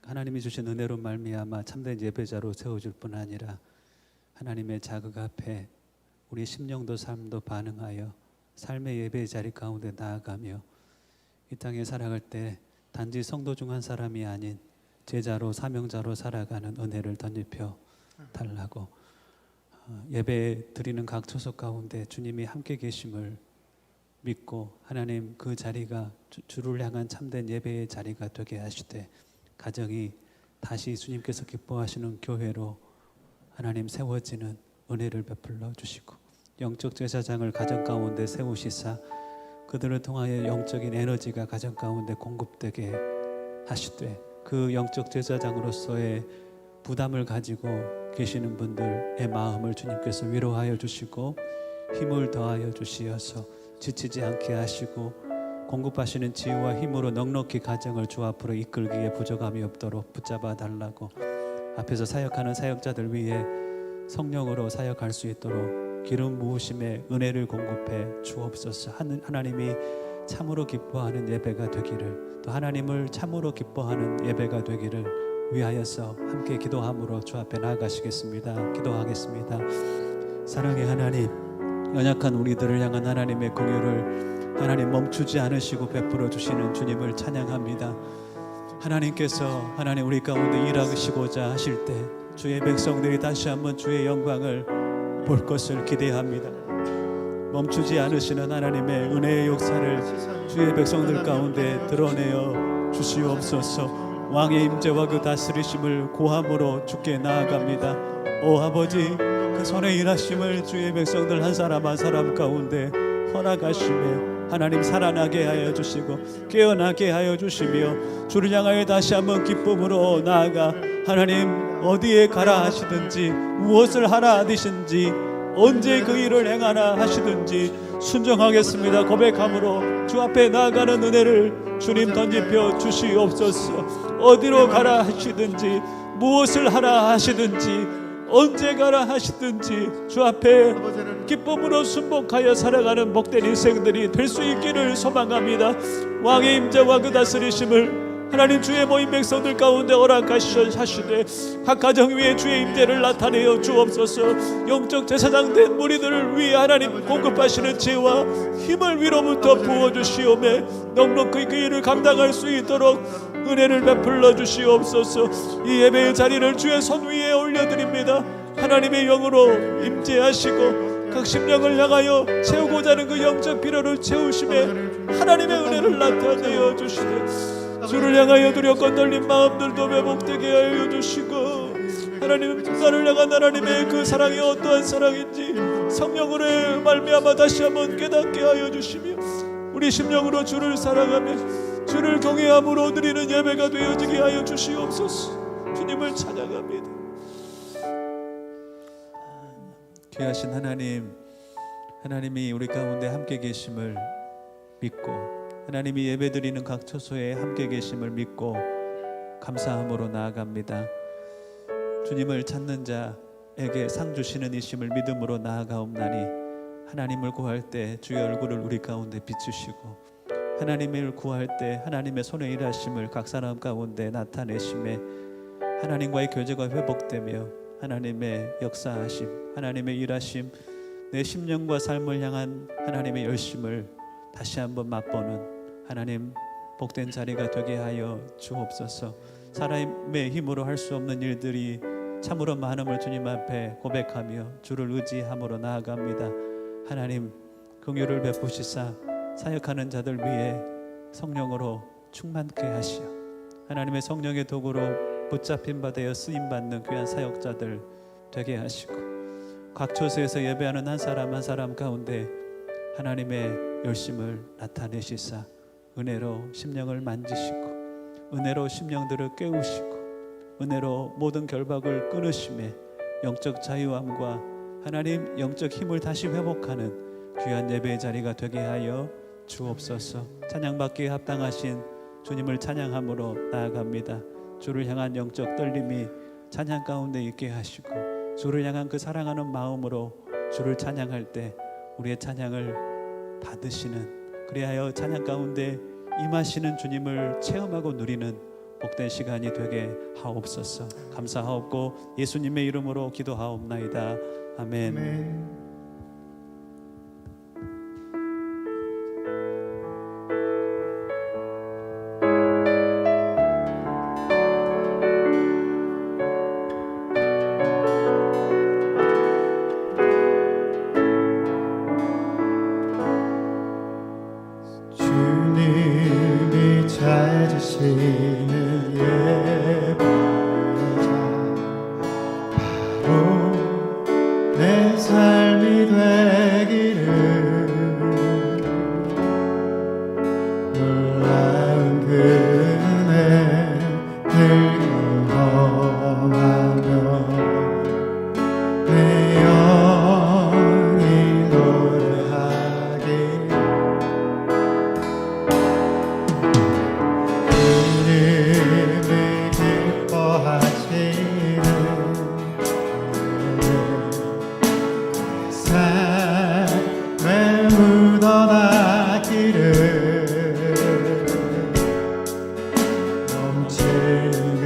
하나님이 주신 은혜로 말미암아 참된 예배자로 세워줄 뿐 아니라 하나님의 자극 앞에 우리 심령도 삶도 반응하여 삶의 예배의 자리 가운데 나아가며 이 땅에 살아갈 때 단지 성도 중 한 사람이 아닌 제자로 사명자로 살아가는 은혜를 덧입혀 달라고, 예배 드리는 각 초석 가운데 주님이 함께 계심을 믿고 하나님 그 자리가 주를 향한 참된 예배의 자리가 되게 하시되, 가정이 다시 주님께서 기뻐하시는 교회로 하나님 세워지는 은혜를 베풀어 주시고, 영적 제사장을 가정 가운데 세우시사 그들을 통하여 영적인 에너지가 가정 가운데 공급되게 하시되, 그 영적 제사장으로서의 부담을 가지고 계시는 분들의 마음을 주님께서 위로하여 주시고 힘을 더하여 주시어서 지치지 않게 하시고, 공급하시는 지혜와 힘으로 넉넉히 가정을 주 앞으로 이끌기에 부족함이 없도록 붙잡아 달라고, 앞에서 사역하는 사역자들 위해 성령으로 사역할 수 있도록 기름 부으심의 은혜를 공급해 주옵소서. 하나님이 참으로 기뻐하는 예배가 되기를, 또 하나님을 참으로 기뻐하는 예배가 되기를 위하여서 함께 기도함으로 주 앞에 나아가시겠습니다. 기도하겠습니다. 사랑의 하나님, 연약한 우리들을 향한 하나님의 긍휼을 하나님 멈추지 않으시고 베풀어 주시는 주님을 찬양합니다. 하나님께서 하나님 우리 가운데 일하시고자 하실 때 주의 백성들이 다시 한번 주의 영광을 볼 것을 기대합니다. 멈추지 않으시는 하나님의 은혜의 역사를 주의 백성들 가운데 드러내어 주시옵소서. 왕의 임재와 그 다스리심을 고함으로 주께 나아갑니다. 오 아버지, 그 손에 일하심을 주의 백성들 한 사람 한 사람 가운데 허락하시며 하나님 살아나게 하여 주시고 깨어나게 하여 주시며 주를 향하여 다시 한번 기쁨으로 나아가 하나님 어디에 가라 하시든지 무엇을 하라 하시든지 언제 그 일을 행하라 하시든지 순종하겠습니다 고백함으로 주 앞에 나아가는 은혜를 주님 던집혀 주시옵소서. 어디로 가라 하시든지 무엇을 하라 하시든지 언제 가라 하시든지 주 앞에 기쁨으로 순복하여 살아가는 복된 인생들이 될 수 있기를 소망합니다. 왕의 임재와 그 다스리심을 하나님 주의 모임 백성들 가운데 허락하시되 각 가정 위에 주의 임재를 나타내어 주옵소서. 영적 제사장 된 무리들을 위해 하나님 공급하시는 지혜와 힘을 위로부터 부어주시오매 넉넉히 그 일을 감당할 수 있도록 은혜를 베풀어 주시옵소서. 이 예배의 자리를 주의 손 위에 올려드립니다. 하나님의 영으로 임재하시고 각 심령을 향하여 채우고자 하는 그 영적 필요를 채우심에 하나님의 은혜를 나타내어 주시되 주를 향하여 두렵고 떨린 마음들도 회복되게 하여 주시고 하나님 나를 향한 하나님의 그 사랑이 어떠한 사랑인지 성령으로 말미암아 다시 한번 깨닫게 하여 주시며 우리 심령으로 주를 사랑하며 주를 경외함으로 드리는 예배가 되어지게 하여 주시옵소서. 주님을 찬양합니다. 귀하신 하나님, 하나님이 우리 가운데 함께 계심을 믿고 하나님이 예배드리는 각 처소에 함께 계심을 믿고 감사함으로 나아갑니다. 주님을 찾는 자에게 상 주시는 이심을 믿음으로 나아가옵나니 하나님을 구할 때 주의 얼굴을 우리 가운데 비추시고 하나님을 구할 때 하나님의 손에 일하심을 각 사람 가운데 나타내심에 하나님과의 교제가 회복되며 하나님의 역사하심, 하나님의 일하심, 내 심령과 삶을 향한 하나님의 열심을 다시 한번 맛보는 하나님 복된 자리가 되게 하여 주옵소서. 사람의 힘으로 할 수 없는 일들이 참으로 많음을 주님 앞에 고백하며 주를 의지함으로 나아갑니다. 하나님 긍휼을 베푸시사 사역하는 자들 위해 성령으로 충만케 하시어 하나님의 성령의 도구로 붙잡힌 바 되어 쓰임받는 귀한 사역자들 되게 하시고 각 처소에서 예배하는 한 사람 한 사람 가운데 하나님의 열심을 나타내시사 은혜로 심령을 만지시고 은혜로 심령들을 깨우시고 은혜로 모든 결박을 끊으심에 영적 자유함과 하나님 영적 힘을 다시 회복하는 귀한 예배의 자리가 되게 하여 주옵소서. 찬양받기에 합당하신 주님을 찬양함으로 나아갑니다. 주를 향한 영적 떨림이 찬양 가운데 있게 하시고 주를 향한 그 사랑하는 마음으로 주를 찬양할 때 우리의 찬양을 받으시는, 그리하여 찬양 가운데 임하시는 주님을 체험하고 누리는 복된 시간이 되게 하옵소서. 감사하옵고 예수님의 이름으로 기도하옵나이다. 아멘. 아멘. 주님이 찾으시는 예배자 바로 내 삶이 되기를 놀라운 그 은혜 늘 경험하며 내 영이 노래하기를 주님이 기뻐하시는 삶에 묻어나기를 넘치는 그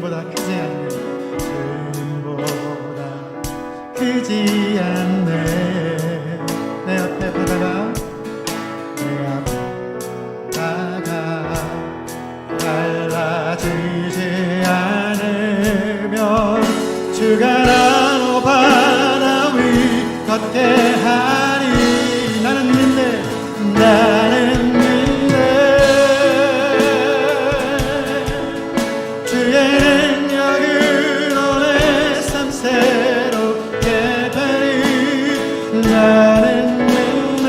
주님보다 크지 않네. 주님보다 크지 않네. 내 앞에 바다가 내 앞에 바다가 갈라지지 않으면 주가 나로 바다 위 걷게 하리. 나는 믿네. 나는 믿네. 주의 능력으로 내 삶 새롭게 되리. 나는 믿네.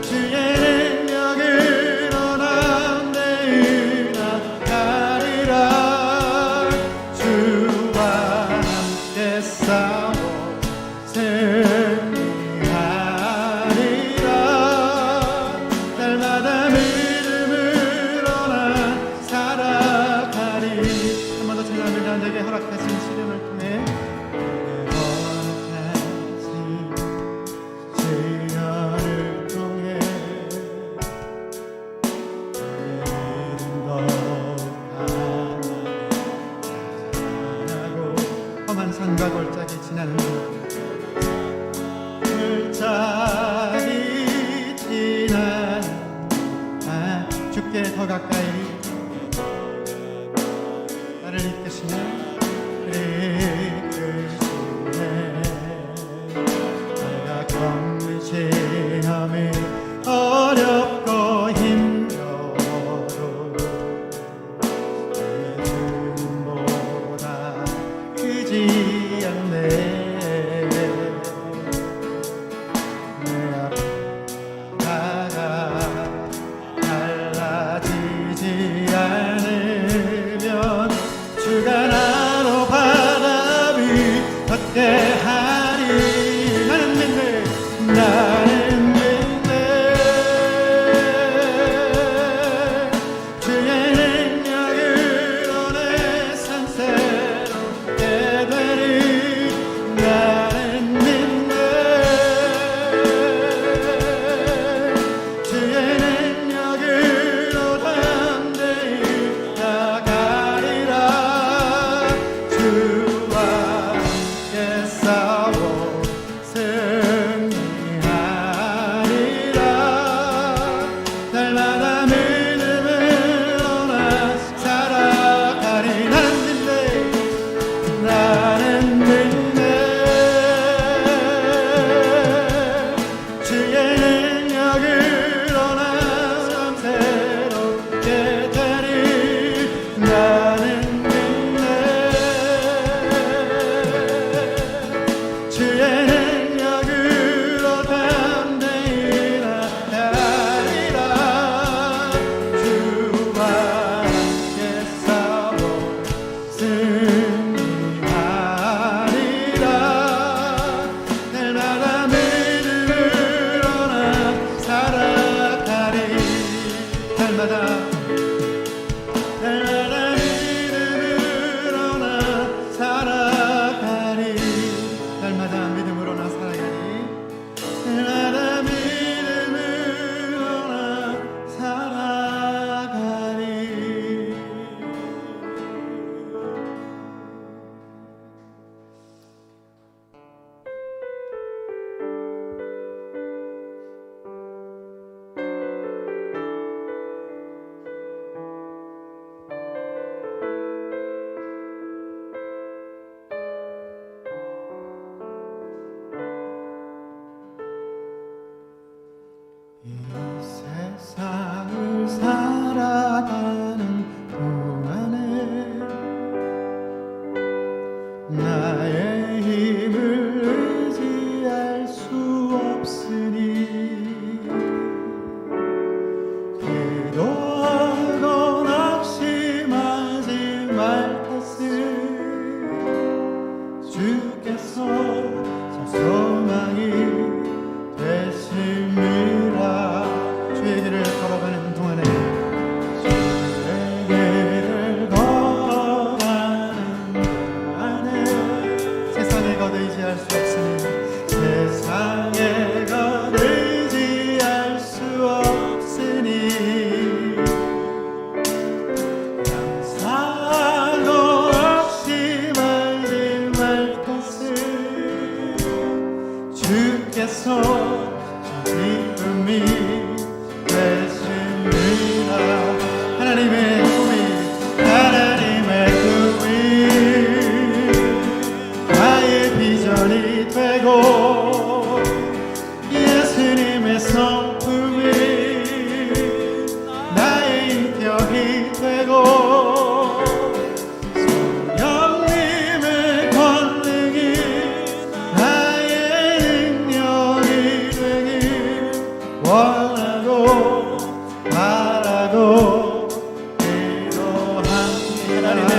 주의 능력으로 난 내일 나가리라. 주와 함께 살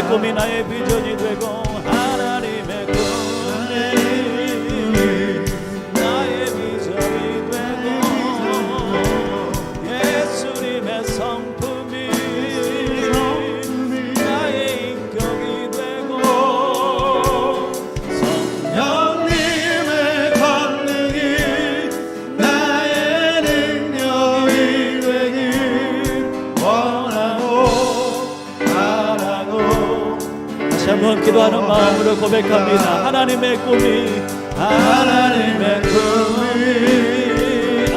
꿈이 나의 비전이 되고 하나님의 꿈이 나의 비전이 되고 예수님의 성품이 나의 인격이 되고 성령님의 권능이 나의 능력이 되길 원하고 바라고. 다시 한번 기도하는 마음으로 고백합니다. 하나님의 꿈이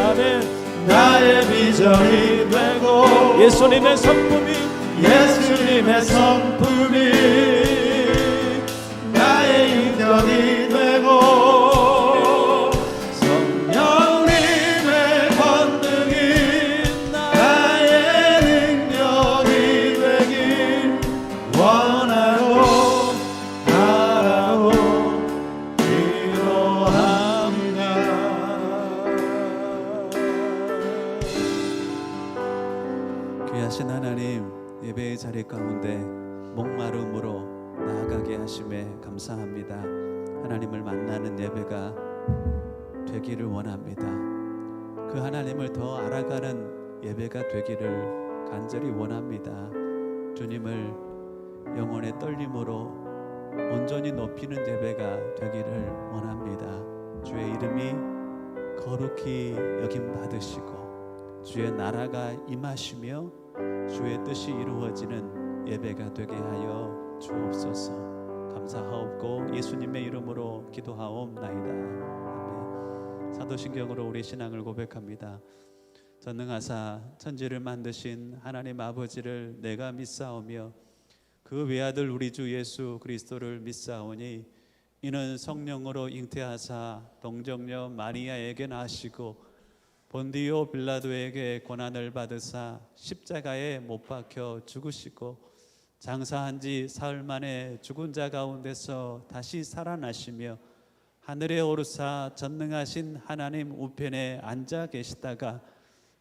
아멘 나의 비전이 되고 예수님의 성품이 나의 인격이 되고 성령님의 권능이 나의 능력이 되길 원하고 바라고 기도합니다. 귀하신 하나님, 예배의 자리 가운데 목마름으로 나아가게 하심에 감사합니다. 하나님을 만나는 예배가 되기를 원합니다. 그 하나님을 더 알아가는 예배가 되기를 간절히 원합니다. 주님을 영혼의 떨림으로 온전히 높이는 예배가 되기를 원합니다. 주의 이름이 거룩히 여김 받으시고 주의 나라가 임하시며 주의 뜻이 이루어지는 예배가 되게 하여 주옵소서. 감사하옵고 예수님의 이름으로 기도하옵나이다. 아멘. 사도신경으로 우리 신앙을 고백합니다. 전능하사 천지를 만드신 하나님 아버지를 내가 믿사오며 그 외아들 우리 주 예수 그리스도를 믿사오니 이는 성령으로 잉태하사 동정녀 마리아에게 나시고 본디오 빌라도에게 고난을 받으사 십자가에 못 박혀 죽으시고 장사한 지 사흘 만에 죽은 자 가운데서 다시 살아나시며 하늘에 오르사 전능하신 하나님 우편에 앉아 계시다가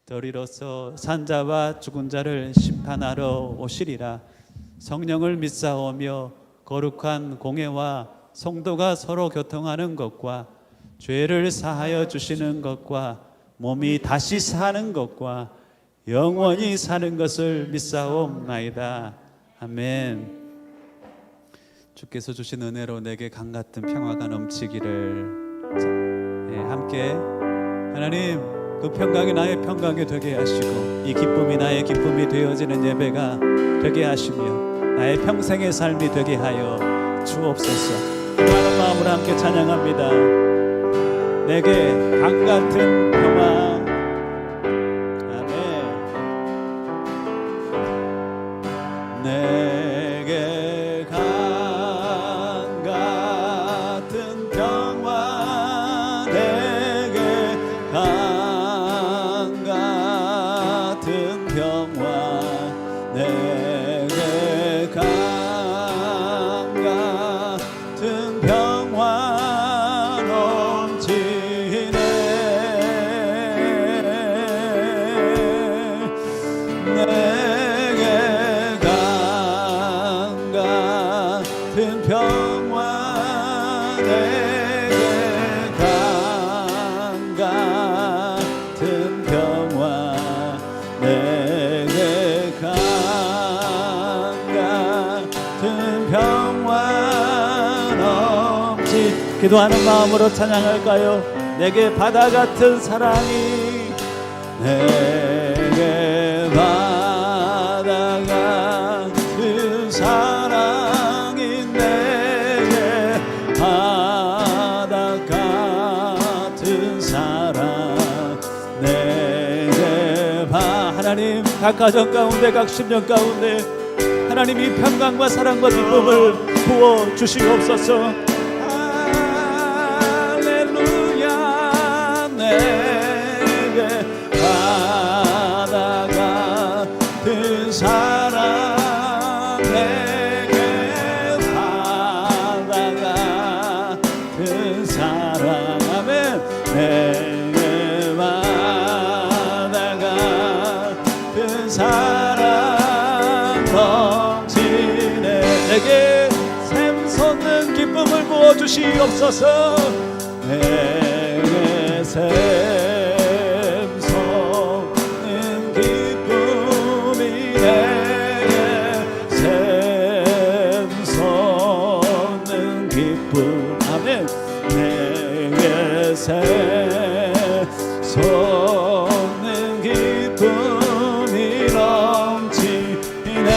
덜이로서 산자와 죽은 자를 심판하러 오시리라. 성령을 믿사오며 거룩한 공회와 성도가 서로 교통하는 것과 죄를 사하여 주시는 것과 몸이 다시 사는 것과 영원히 사는 것을 믿사옵나이다. 아멘. 주께서 주신 은혜로 내게 강같은 평화가 넘치기를 함께 하나님 그 평강이 나의 평강이 되게 하시고 이 기쁨이 나의 기쁨이 되어지는 예배가 되게 하시며 나의 평생의 삶이 되게 하여 주옵소서. 기도하는 마음으로 함께 찬양합니다. 내게 강같은 평화. 아멘. 내게 강같은 평화. 내게 강같은 평화. 내게 강같은 평화 기도하는 마음으로 찬양할까요? 내게 바다 같은 사랑이 내게 바다 같은 사랑이 내게 바다 같은 사랑 내게 하나님 각 가정 가운데 각 심령 가운데 하나님이 평강과 사랑과 기쁨을 부어 주시옵소서. 내게 바다 같은 사랑 내게 바다 같은 사랑 아멘. 내게 바다 같은 사랑 넘치네. 내게 샘솟는 기쁨을 부어주시옵소서. 내게 샘솟는 기쁨이 내게 샘솟는 기쁨. 아멘. 내게 샘솟는 기쁨이 넘치네.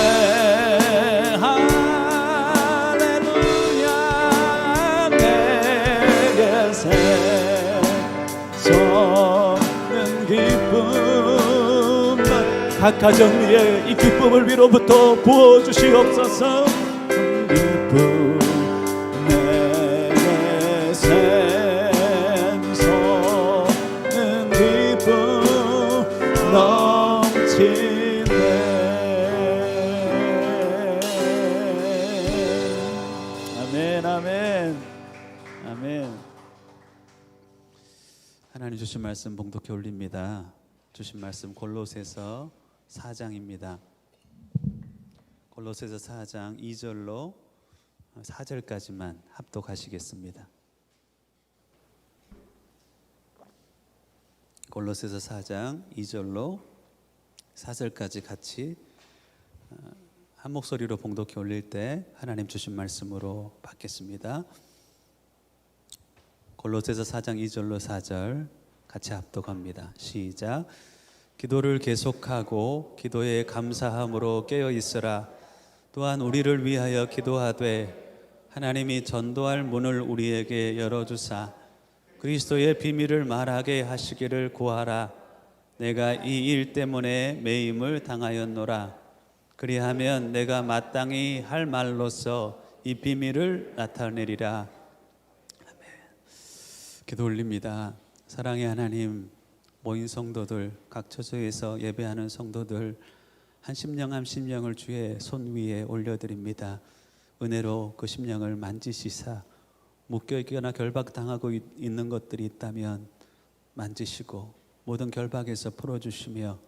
할렐루야. 내게 샘솟는 기쁨. 각 가정 위에 이 기쁨을 위로부터 부어주시옵소서. 기쁨 내게 샘솟는 기쁨 넘치네. 아멘 아멘 아멘. 하나님 주신 말씀 봉독해 올립니다. 주신 말씀 골로새서 4장입니다. 골로새서 4장 2절로 4절까지만 합독하시겠습니다. 골로새서 4장 2절로 4절까지 같이 한 목소리로 봉독해 올릴 때 하나님 주신 말씀으로 받겠습니다. 골로새서 4장 2절로 4절 같이 합독합니다. 시작. 기도를 계속하고 기도에 감사함으로 깨어 있으라. 또한 우리를 위하여 기도하되 하나님이 전도할 문을 우리에게 열어주사 그리스도의 비밀을 말하게 하시기를 구하라. 내가 이 일 때문에 매임을 당하였노라. 그리하면 내가 마땅히 할 말로서 이 비밀을 나타내리라. 아멘. 기도 올립니다. 사랑의 하나님, 모인 성도들, 각 처소에서 예배하는 성도들 한 심령 한 심령을 주의 손 위에 올려드립니다. 은혜로 그 심령을 만지시사 묶여있거나 결박당하고 있는 것들이 있다면 만지시고 모든 결박에서 풀어주시며,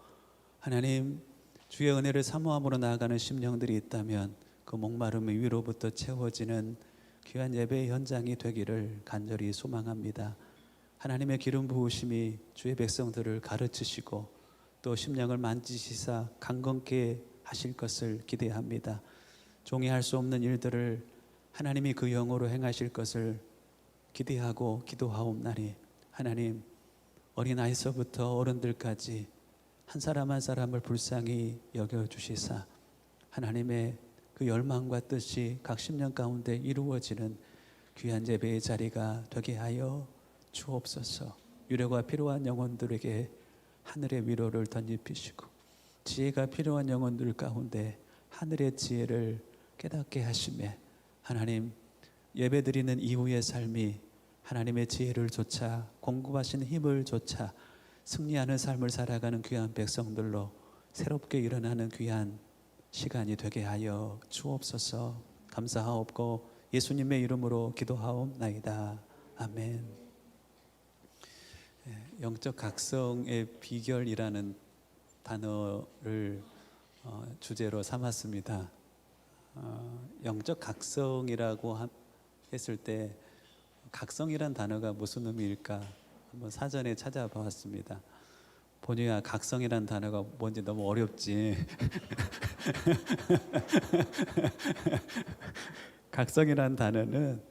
하나님 주의 은혜를 사모함으로 나아가는 심령들이 있다면 그 목마름이 위로부터 채워지는 귀한 예배의 현장이 되기를 간절히 소망합니다. 하나님의 기름 부으심이 주의 백성들을 가르치시고 또 심령을 만지시사 강건케 하실 것을 기대합니다. 종이 할 수 없는 일들을 하나님이 그 영으로 행하실 것을 기대하고 기도하옵나니, 하나님 어린아이서부터 어른들까지 한 사람 한 사람을 불쌍히 여겨주시사 하나님의 그 열망과 뜻이 각 심령 가운데 이루어지는 귀한 예배의 자리가 되게 하여 주옵소서. 위로가 필요한 영혼들에게 하늘의 위로를 덧입히시고 지혜가 필요한 영혼들 가운데 하늘의 지혜를 깨닫게 하시매, 하나님 예배드리는 이후의 삶이 하나님의 지혜를 조차 공급하신 힘을 조차 승리하는 삶을 살아가는 귀한 백성들로 새롭게 일어나는 귀한 시간이 되게 하여 주옵소서. 감사하옵고 예수님의 이름으로 기도하옵나이다. 아멘. 영적 각성의 비결이라는 단어를 주제로 삼았습니다. 영적 각성이라고 했을 때 각성이란 단어가 무슨 의미일까 한번 사전에 찾아봤습니다. 보니까 각성이란 단어가 뭔지 너무 어렵지. 각성이란 단어는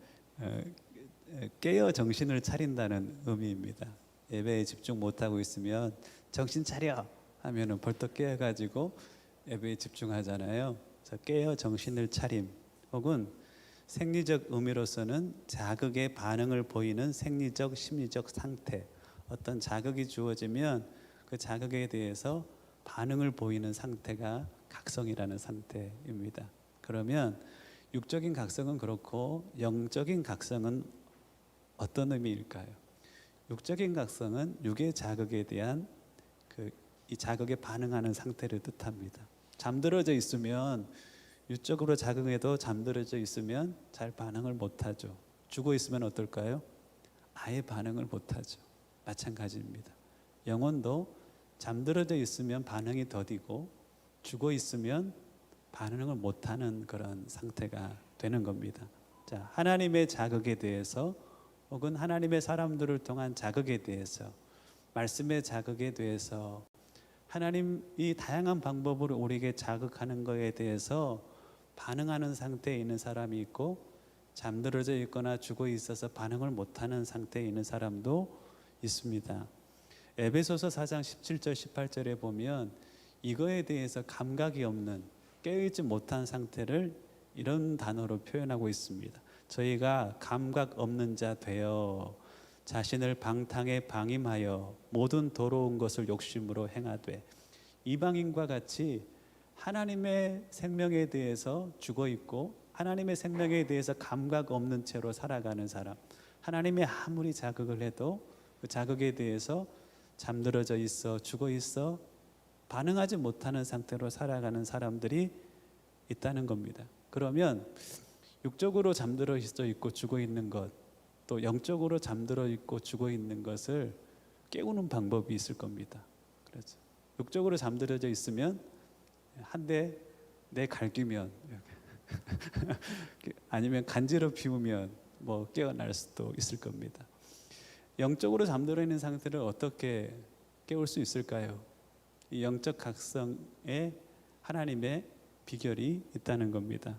깨어 정신을 차린다는 의미입니다. 예배에 집중 못하고 있으면 정신 차려 하면은 벌떡 깨어가지고 예배에 집중하잖아요. 그래서 깨어 정신을 차림, 혹은 생리적 의미로서는 자극에 반응을 보이는 생리적 심리적 상태, 어떤 자극이 주어지면 그 자극에 대해서 반응을 보이는 상태가 각성이라는 상태입니다. 그러면 육적인 각성은 그렇고 영적인 각성은 어떤 의미일까요? 육적인 각성은 육의 자극에 대한 이 자극에 반응하는 상태를 뜻합니다. 잠들어져 있으면, 육적으로 자극해도 잠들어져 있으면 잘 반응을 못하죠. 죽어 있으면 어떨까요? 아예 반응을 못하죠. 마찬가지입니다. 영혼도 잠들어져 있으면 반응이 더디고 죽어 있으면 반응을 못하는 그런 상태가 되는 겁니다. 자, 하나님의 자극에 대해서 혹은 하나님의 사람들을 통한 자극에 대해서, 말씀의 자극에 대해서, 하나님이 다양한 방법으로 우리에게 자극하는 것에 대해서 반응하는 상태에 있는 사람이 있고, 잠들어져 있거나 죽어 있어서 반응을 못하는 상태에 있는 사람도 있습니다. 에베소서 4장 17절 18절에 보면 이거에 대해서 감각이 없는, 깨어있지 못한 상태를 이런 단어로 표현하고 있습니다. 저희가 감각 없는 자 되어 자신을 방탕에 방임하여 모든 더러운 것을 욕심으로 행하되, 이방인과 같이 하나님의 생명에 대해서 죽어 있고 하나님의 생명에 대해서 감각 없는 채로 살아가는 사람, 하나님이 아무리 자극을 해도 그 자극에 대해서 잠들어져 있어, 죽어 있어 반응하지 못하는 상태로 살아가는 사람들이 있다는 겁니다. 그러면 육적으로 잠들어 있고 죽어 있는 것, 또 영적으로 잠들어 있고 죽어 있는 것을 깨우는 방법이 있을 겁니다. 그렇죠. 육적으로 잠들어져 있으면 한 대 내 갈기면 아니면 간지러 피우면 뭐 깨어날 수도 있을 겁니다. 영적으로 잠들어 있는 상태를 어떻게 깨울 수 있을까요? 이 영적 각성에 하나님의 비결이 있다는 겁니다.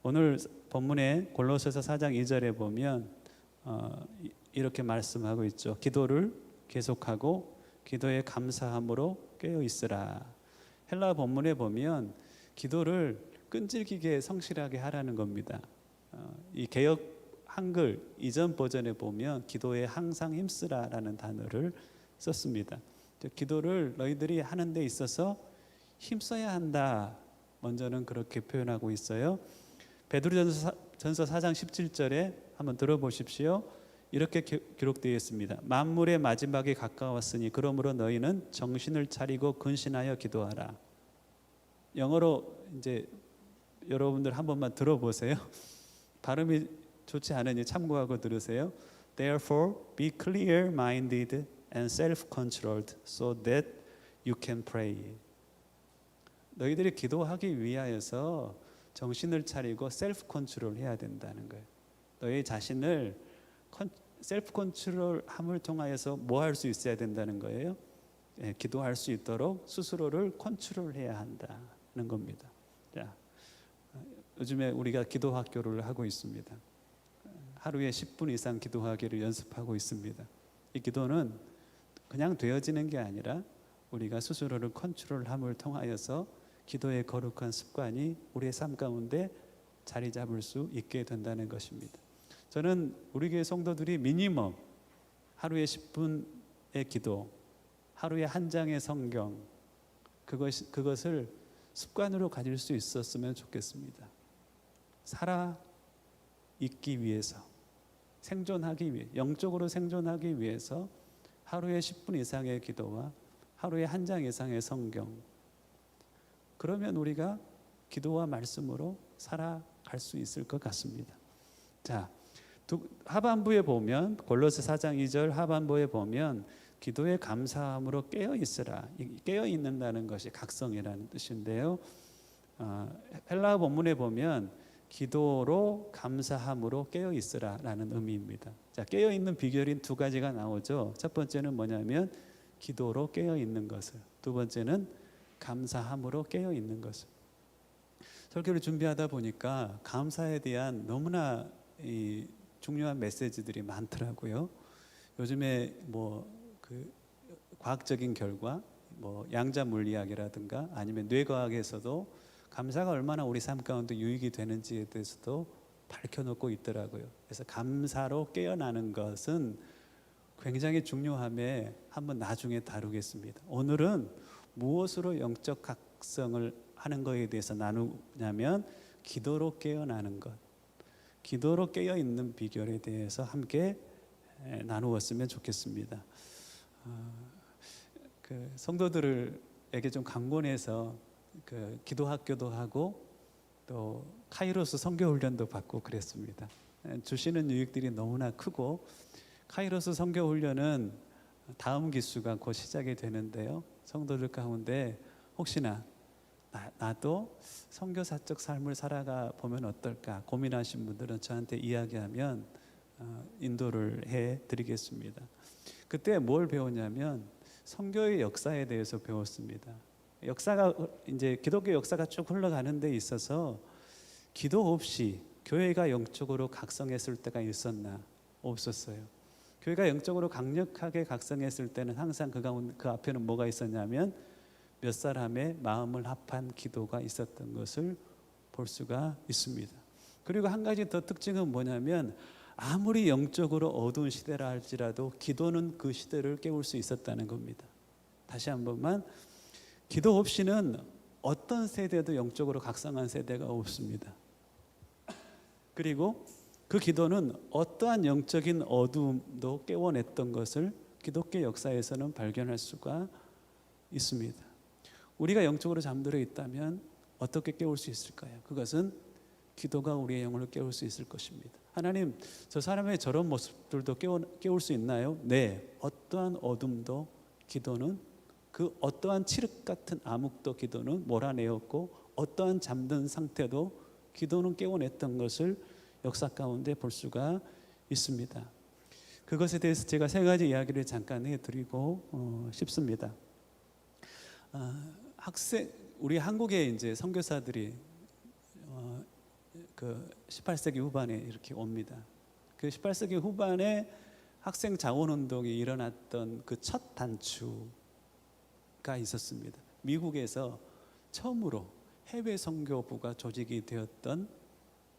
오늘 본문의 골로새서 4장 2절에 보면 이렇게 말씀하고 있죠. 기도를 계속하고 기도에 감사함으로 깨어 있으라. 헬라 본문에 보면 기도를 끈질기게 성실하게 하라는 겁니다. 이 개역 한글 이전 버전에 보면 기도에 항상 힘쓰라라는 단어를 썼습니다. 기도를 너희들이 하는 데 있어서 힘써야 한다. 먼저는 그렇게 표현하고 있어요. 베드로전서 4장 17절에 한번 들어보십시오. 이렇게 기록되어 있습니다. 만물의 마지막이 가까웠으니 그러므로 너희는 정신을 차리고 근신하여 기도하라. 영어로 이제 여러분들 한 번만 들어보세요. 발음이 좋지 않으니 참고하고 들으세요. Therefore be clear-minded and self-controlled so that you can pray. 너희들이 기도하기 위하여서 정신을 차리고 셀프 컨트롤 해야 된다는 거예요. 너희 자신을 셀프 컨트롤함을 통하여서 뭐 할 수 있어야 된다는 거예요? 기도할 수 있도록 스스로를 컨트롤해야 한다는 겁니다. 자, 요즘에 우리가 기도 학교를 하고 있습니다. 하루에 10분 이상 기도하기를 연습하고 있습니다. 이 기도는 그냥 되어지는 게 아니라 우리가 스스로를 컨트롤함을 통하여서 기도의 거룩한 습관이 우리의 삶 가운데 자리 잡을 수 있게 된다는 것입니다. 저는 우리 교회 성도들이 미니멈 하루에 10분의 기도, 하루에 한 장의 성경, 그것을 습관으로 가질 수 있었으면 좋겠습니다. 살아 있기 위해서, 생존하기 위해, 영적으로 생존하기 위해서 하루에 10분 이상의 기도와 하루에 한 장 이상의 성경, 그러면 우리가 기도와 말씀으로 살아갈 수 있을 것 같습니다. 자, 하반부에 보면 골로새 4장 2절 하반부에 보면 기도에 감사함으로 깨어 있으라. 깨어 있는다는 것이 각성이라는 뜻인데요. 헬라어 본문에 보면 기도로 감사함으로 깨어 있으라라는 의미입니다. 자, 깨어 있는 비결인 두 가지가 나오죠. 첫 번째는 뭐냐면 기도로 깨어 있는 것을, 두 번째는 감사함으로 깨어 있는 것을. 설교를 준비하다 보니까 감사에 대한 너무나 중요한 메시지들이 많더라고요. 요즘에 그 과학적인 결과, 양자 물리학이라든가 아니면 뇌과학에서도 감사가 얼마나 우리 삶 가운데 유익이 되는지에 대해서도 밝혀놓고 있더라고요. 그래서 감사로 깨어나는 것은 굉장히 중요함에 한번 나중에 다루겠습니다. 오늘은 무엇으로 영적 각성을 하는 것에 대해서 나누냐면 기도로 깨어나는 것, 기도로 깨어 있는 비결에 대해서 함께 나누었으면 좋겠습니다. 그 성도들에게 좀 강권해서 그 기도 학교도 하고 또 카이로스 선교 훈련도 받고 그랬습니다. 주시는 유익들이 너무나 크고, 카이로스 선교 훈련은 다음 기수가 곧 시작이 되는데요. 성도들 가운데 혹시나 나도 선교사적 삶을 살아가 보면 어떨까 고민하신 분들은 저한테 이야기하면 인도를 해드리겠습니다. 그때 뭘 배웠냐면 선교의 역사에 대해서 배웠습니다. 역사가 이제 기독교 역사가 쭉 흘러가는 데 있어서 기도 없이 교회가 영적으로 각성했을 때가 있었나? 없었어요. 교회가 영적으로 강력하게 각성했을 때는 항상 그 앞에는 뭐가 있었냐면 몇 사람의 마음을 합한 기도가 있었던 것을 볼 수가 있습니다. 그리고 한 가지 더 특징은 뭐냐면 아무리 영적으로 어두운 시대라 할지라도 기도는 그 시대를 깨울 수 있었다는 겁니다. 다시 한 번만, 기도 없이는 어떤 세대도 영적으로 각성한 세대가 없습니다. 그리고 그 기도는 어떠한 영적인 어두움도 깨워냈던 것을 기독교 역사에서는 발견할 수가 있습니다. 우리가 영적으로 잠들어 있다면 어떻게 깨울 수 있을까요? 그것은 기도가 우리의 영혼을 깨울 수 있을 것입니다. 하나님, 저 사람의 저런 모습들도 깨울 수 있나요? 네, 어떠한 어둠도 기도는, 그 어떠한 칠흑 같은 암흑도 기도는 몰아내었고, 어떠한 잠든 상태도 기도는 깨워냈던 것을 역사 가운데 볼 수가 있습니다. 그것에 대해서 제가 세 가지 이야기를 잠깐 해드리고 싶습니다. 우리 한국에 이제 선교사들이 그 18세기 후반에 이렇게 옵니다. 그 18세기 후반에 학생 자원 운동이 일어났던 그 첫 단추가 있었습니다. 미국에서 처음으로 해외 선교부가 조직이 되었던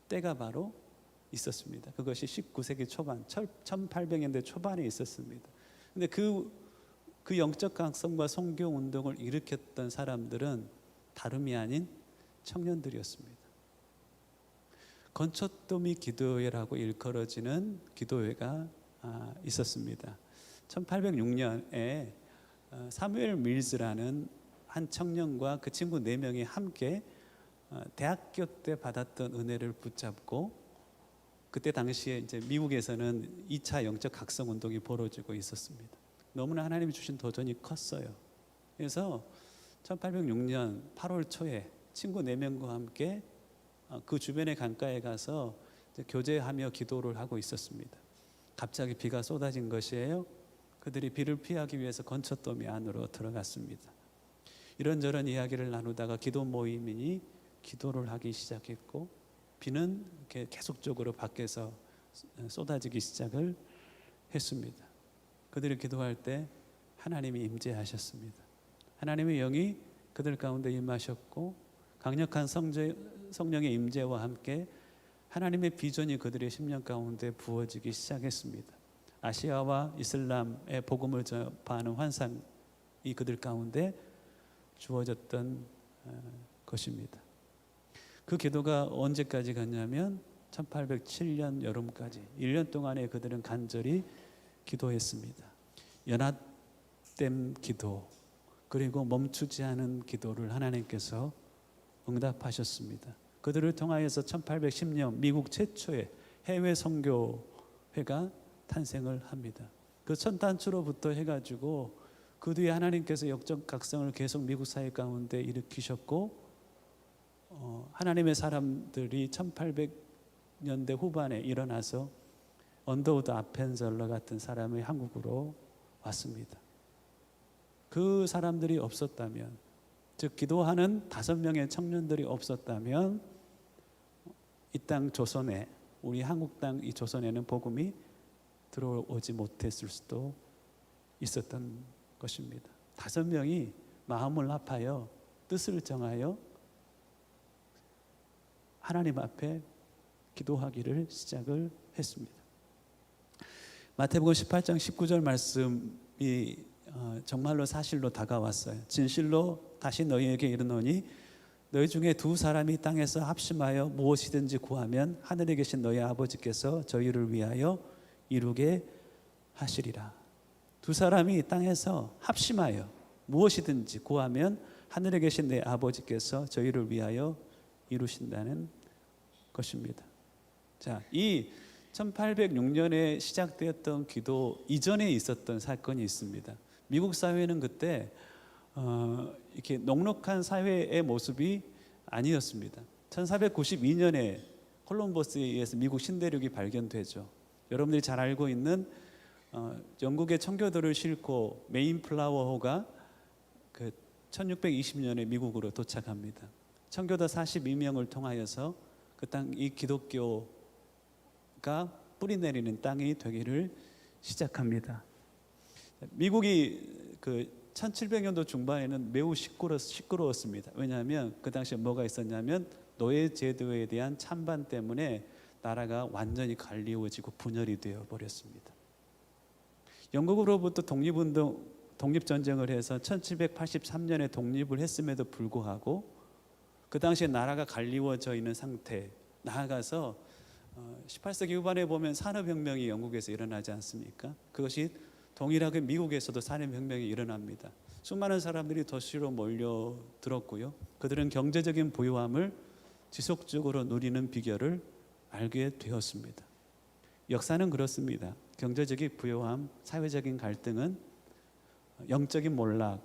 때가 바로 있었습니다. 그것이 19세기 초반, 1800년대 초반에 있었습니다. 근데 그 영적 각성과 선교 운동을 일으켰던 사람들은 다름이 아닌 청년들이었습니다. 건초더미 기도회라고 일컬어지는 기도회가 있었습니다. 1806년에 사무엘 밀즈라는 한 청년과 그 친구 4명이 함께 대학교 때 받았던 은혜를 붙잡고, 그때 당시에 이제 미국에서는 2차 영적 각성 운동이 벌어지고 있었습니다. 너무나 하나님이 주신 도전이 컸어요. 그래서 1806년 8월 초에 친구 4명과 함께 그 주변의 강가에 가서 교제하며 기도를 하고 있었습니다. 갑자기 비가 쏟아진 것이에요. 그들이 비를 피하기 위해서 건초더미 안으로 들어갔습니다. 이런저런 이야기를 나누다가 기도 모임이니 기도를 하기 시작했고, 비는 계속적으로 밖에서 쏟아지기 시작을 했습니다. 그들이 기도할 때 하나님이 임재하셨습니다. 하나님의 영이 그들 가운데 임하셨고, 강력한 성령의 임재와 함께 하나님의 비전이 그들의 심령 가운데 부어지기 시작했습니다. 아시아와 이슬람의 복음을 전파하는 환상이 그들 가운데 주어졌던 것입니다. 그 기도가 언제까지 갔냐면 1807년 여름까지 1년 동안에 그들은 간절히 기도했습니다. 연합된 기도, 그리고 멈추지 않은 기도를 하나님께서 응답하셨습니다. 그들을 통하여서 1810년 미국 최초의 해외 선교회가 탄생을 합니다. 그 첫 단추로부터 해가지고 그 뒤에 하나님께서 역적 각성을 계속 미국 사회 가운데 일으키셨고, 하나님의 사람들이 1800년대 후반에 일어나서 언더우드 아펜젤러 같은 사람이 한국으로 왔습니다. 그 사람들이 없었다면, 즉 기도하는 5명의 청년들이 없었다면 이 땅 조선에, 우리 한국 땅 이 조선에는 복음이 들어오지 못했을 수도 있었던 것입니다. 5명이 마음을 합하여 뜻을 정하여 하나님 앞에 기도하기를 시작을 했습니다. 마태복음 18장 19절 말씀이 정말로 사실로 다가왔어요. 진실로 다시 너희에게 이르노니 너희 중에 2 사람이 땅에서 합심하여 무엇이든지 구하면 하늘에 계신 너희 아버지께서 저희를 위하여 이루게 하시리라. 2 사람이 땅에서 합심하여 무엇이든지 구하면 하늘에 계신 내 아버지께서 저희를 위하여 이루신다는 것입니다. 자, 이 1806년에 시작되었던 기도 이전에 있었던 사건이 있습니다. 미국 사회는 그때 이렇게 넉넉한 사회의 모습이 아니었습니다. 1492년에 콜럼버스에 의해서 미국 신대륙이 발견되죠. 여러분들이 잘 알고 있는 영국의 청교도를 싣고 메인플라워호가 그 1620년에 미국으로 도착합니다. 청교도 42명을 통하여서 그 땅, 이 기독교가 뿌리 내리는 땅이 되기를 시작합니다. 미국이 그 1700년도 중반에는 매우 시끄러웠습니다. 왜냐하면 그 당시에 뭐가 있었냐면 노예 제도에 대한 찬반 때문에 나라가 완전히 갈리워지고 분열이 되어 버렸습니다. 영국으로부터 독립전쟁을 해서 1783년에 독립을 했음에도 불구하고 그 당시에 나라가 갈리워져 있는 상태, 나아가서 18세기 후반에 보면 산업혁명이 영국에서 일어나지 않습니까? 그것이 동일하게 미국에서도 산업혁명이 일어납니다. 수많은 사람들이 도시로 몰려들었고요. 그들은 경제적인 부유함을 지속적으로 누리는 비결을 알게 되었습니다. 역사는 그렇습니다. 경제적인 부유함, 사회적인 갈등은 영적인 몰락으로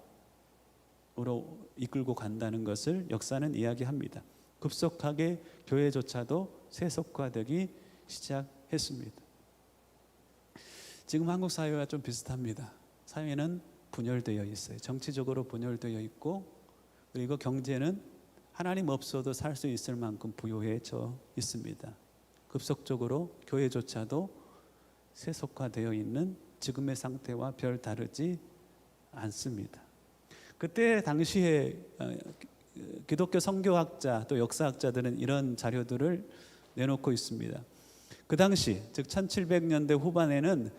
이끌고 간다는 것을 역사는 이야기합니다. 급속하게 교회조차도 세속화되기 시작했습니다. 지금 한국 사회와 좀 비슷합니다. 사회는 분열되어 있어요. 정치적으로 분열되어 있고, 그리고 경제는 하나님 없어도 살 수 있을 만큼 부유해져 있습니다. 급속적으로 교회조차도 세속화되어 있는 지금의 상태와 별 다르지 않습니다. 그때 당시에 기독교 선교학자 또 역사학자들은 이런 자료들을 내놓고 있습니다. 그 당시 즉 1700년대 후반에는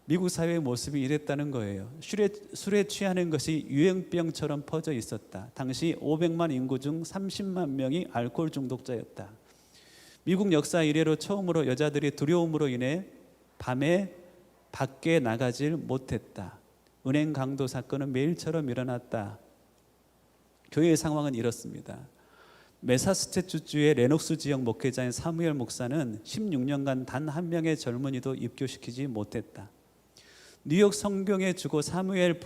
미국 사회의 모습이 이랬다는 거예요. 술에 취하는 것이 유행병처럼 퍼져 있었다. 당시 500만 인구 중 30만 명이 알코올 중독자였다. 미국 역사 이래로 처음으로 여자들이 두려움으로 인해 밤에 밖에 나가질 못했다. 은행 강도 사건은 매일처럼 일어났다. 교회의 상황은 이렇습니다. 매사추세츠주의 레녹스 지역 목회자인 사무엘 목사는 16년간 단 한 명의 젊은이도 입교시키지 못했다. 뉴욕 성경의 주교 사무엘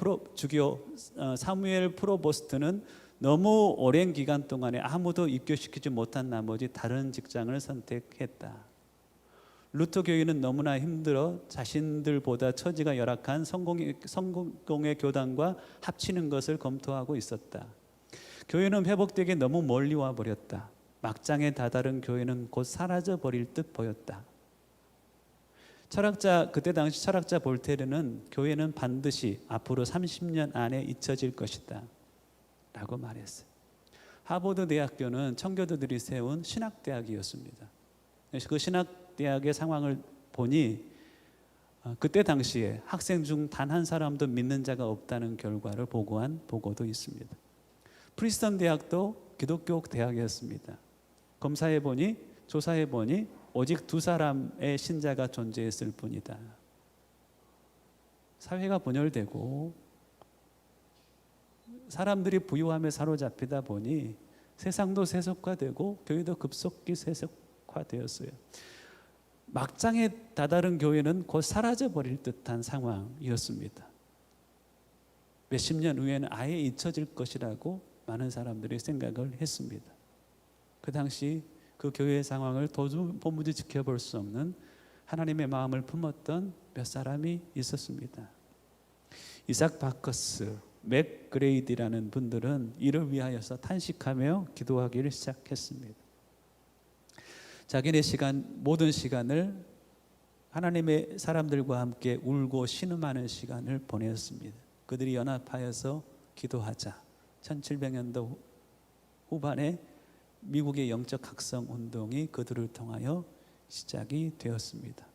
프로보스트는 너무 오랜 기간 동안에 아무도 입교시키지 못한 나머지 다른 직장을 선택했다. 루터 교회는 너무나 힘들어 자신들보다 처지가 열악한 성공의 교단과 합치는 것을 검토하고 있었다. 교회는 회복되기 너무 멀리 와 버렸다. 막장에 다다른 교회는 곧 사라져 버릴 듯 보였다. 그때 당시 철학자 볼테르는 교회는 반드시 앞으로 30년 안에 잊혀질 것이다 라고 말했어요. 하버드 대학교는 청교도들이 세운 신학대학이었습니다. 그 신학대학의 상황을 보니 그때 당시에 학생 중 단 한 사람도 믿는 자가 없다는 결과를 보고한 보고도 있습니다. 프리스턴 대학도 기독교 대학이었습니다. 조사해 보니 오직 2사람의 신자가 존재했을 뿐이다. 사회가 분열되고 사람들이 부유함에 사로잡히다 보니 세상도 세속화되고 교회도 급속히 세속화되었어요. 막장에 다다른 교회는 곧 사라져 버릴 듯한 상황이었습니다. 몇십 년 후에는 아예 잊혀질 것이라고 많은 사람들이 생각을 했습니다. 그 당시 그 교회의 상황을 도무지 지켜볼 수 없는 하나님의 마음을 품었던 몇 사람이 있었습니다. 이삭 바커스, 맥 그레이디라는 분들은 이를 위하여서 탄식하며 기도하기를 시작했습니다. 자기네 모든 시간을 하나님의 사람들과 함께 울고 신음하는 시간을 보냈습니다. 그들이 연합하여서 기도하자. 1700년도 후반에 미국의 영적 각성 운동이 그들을 통하여 시작이 되었습니다.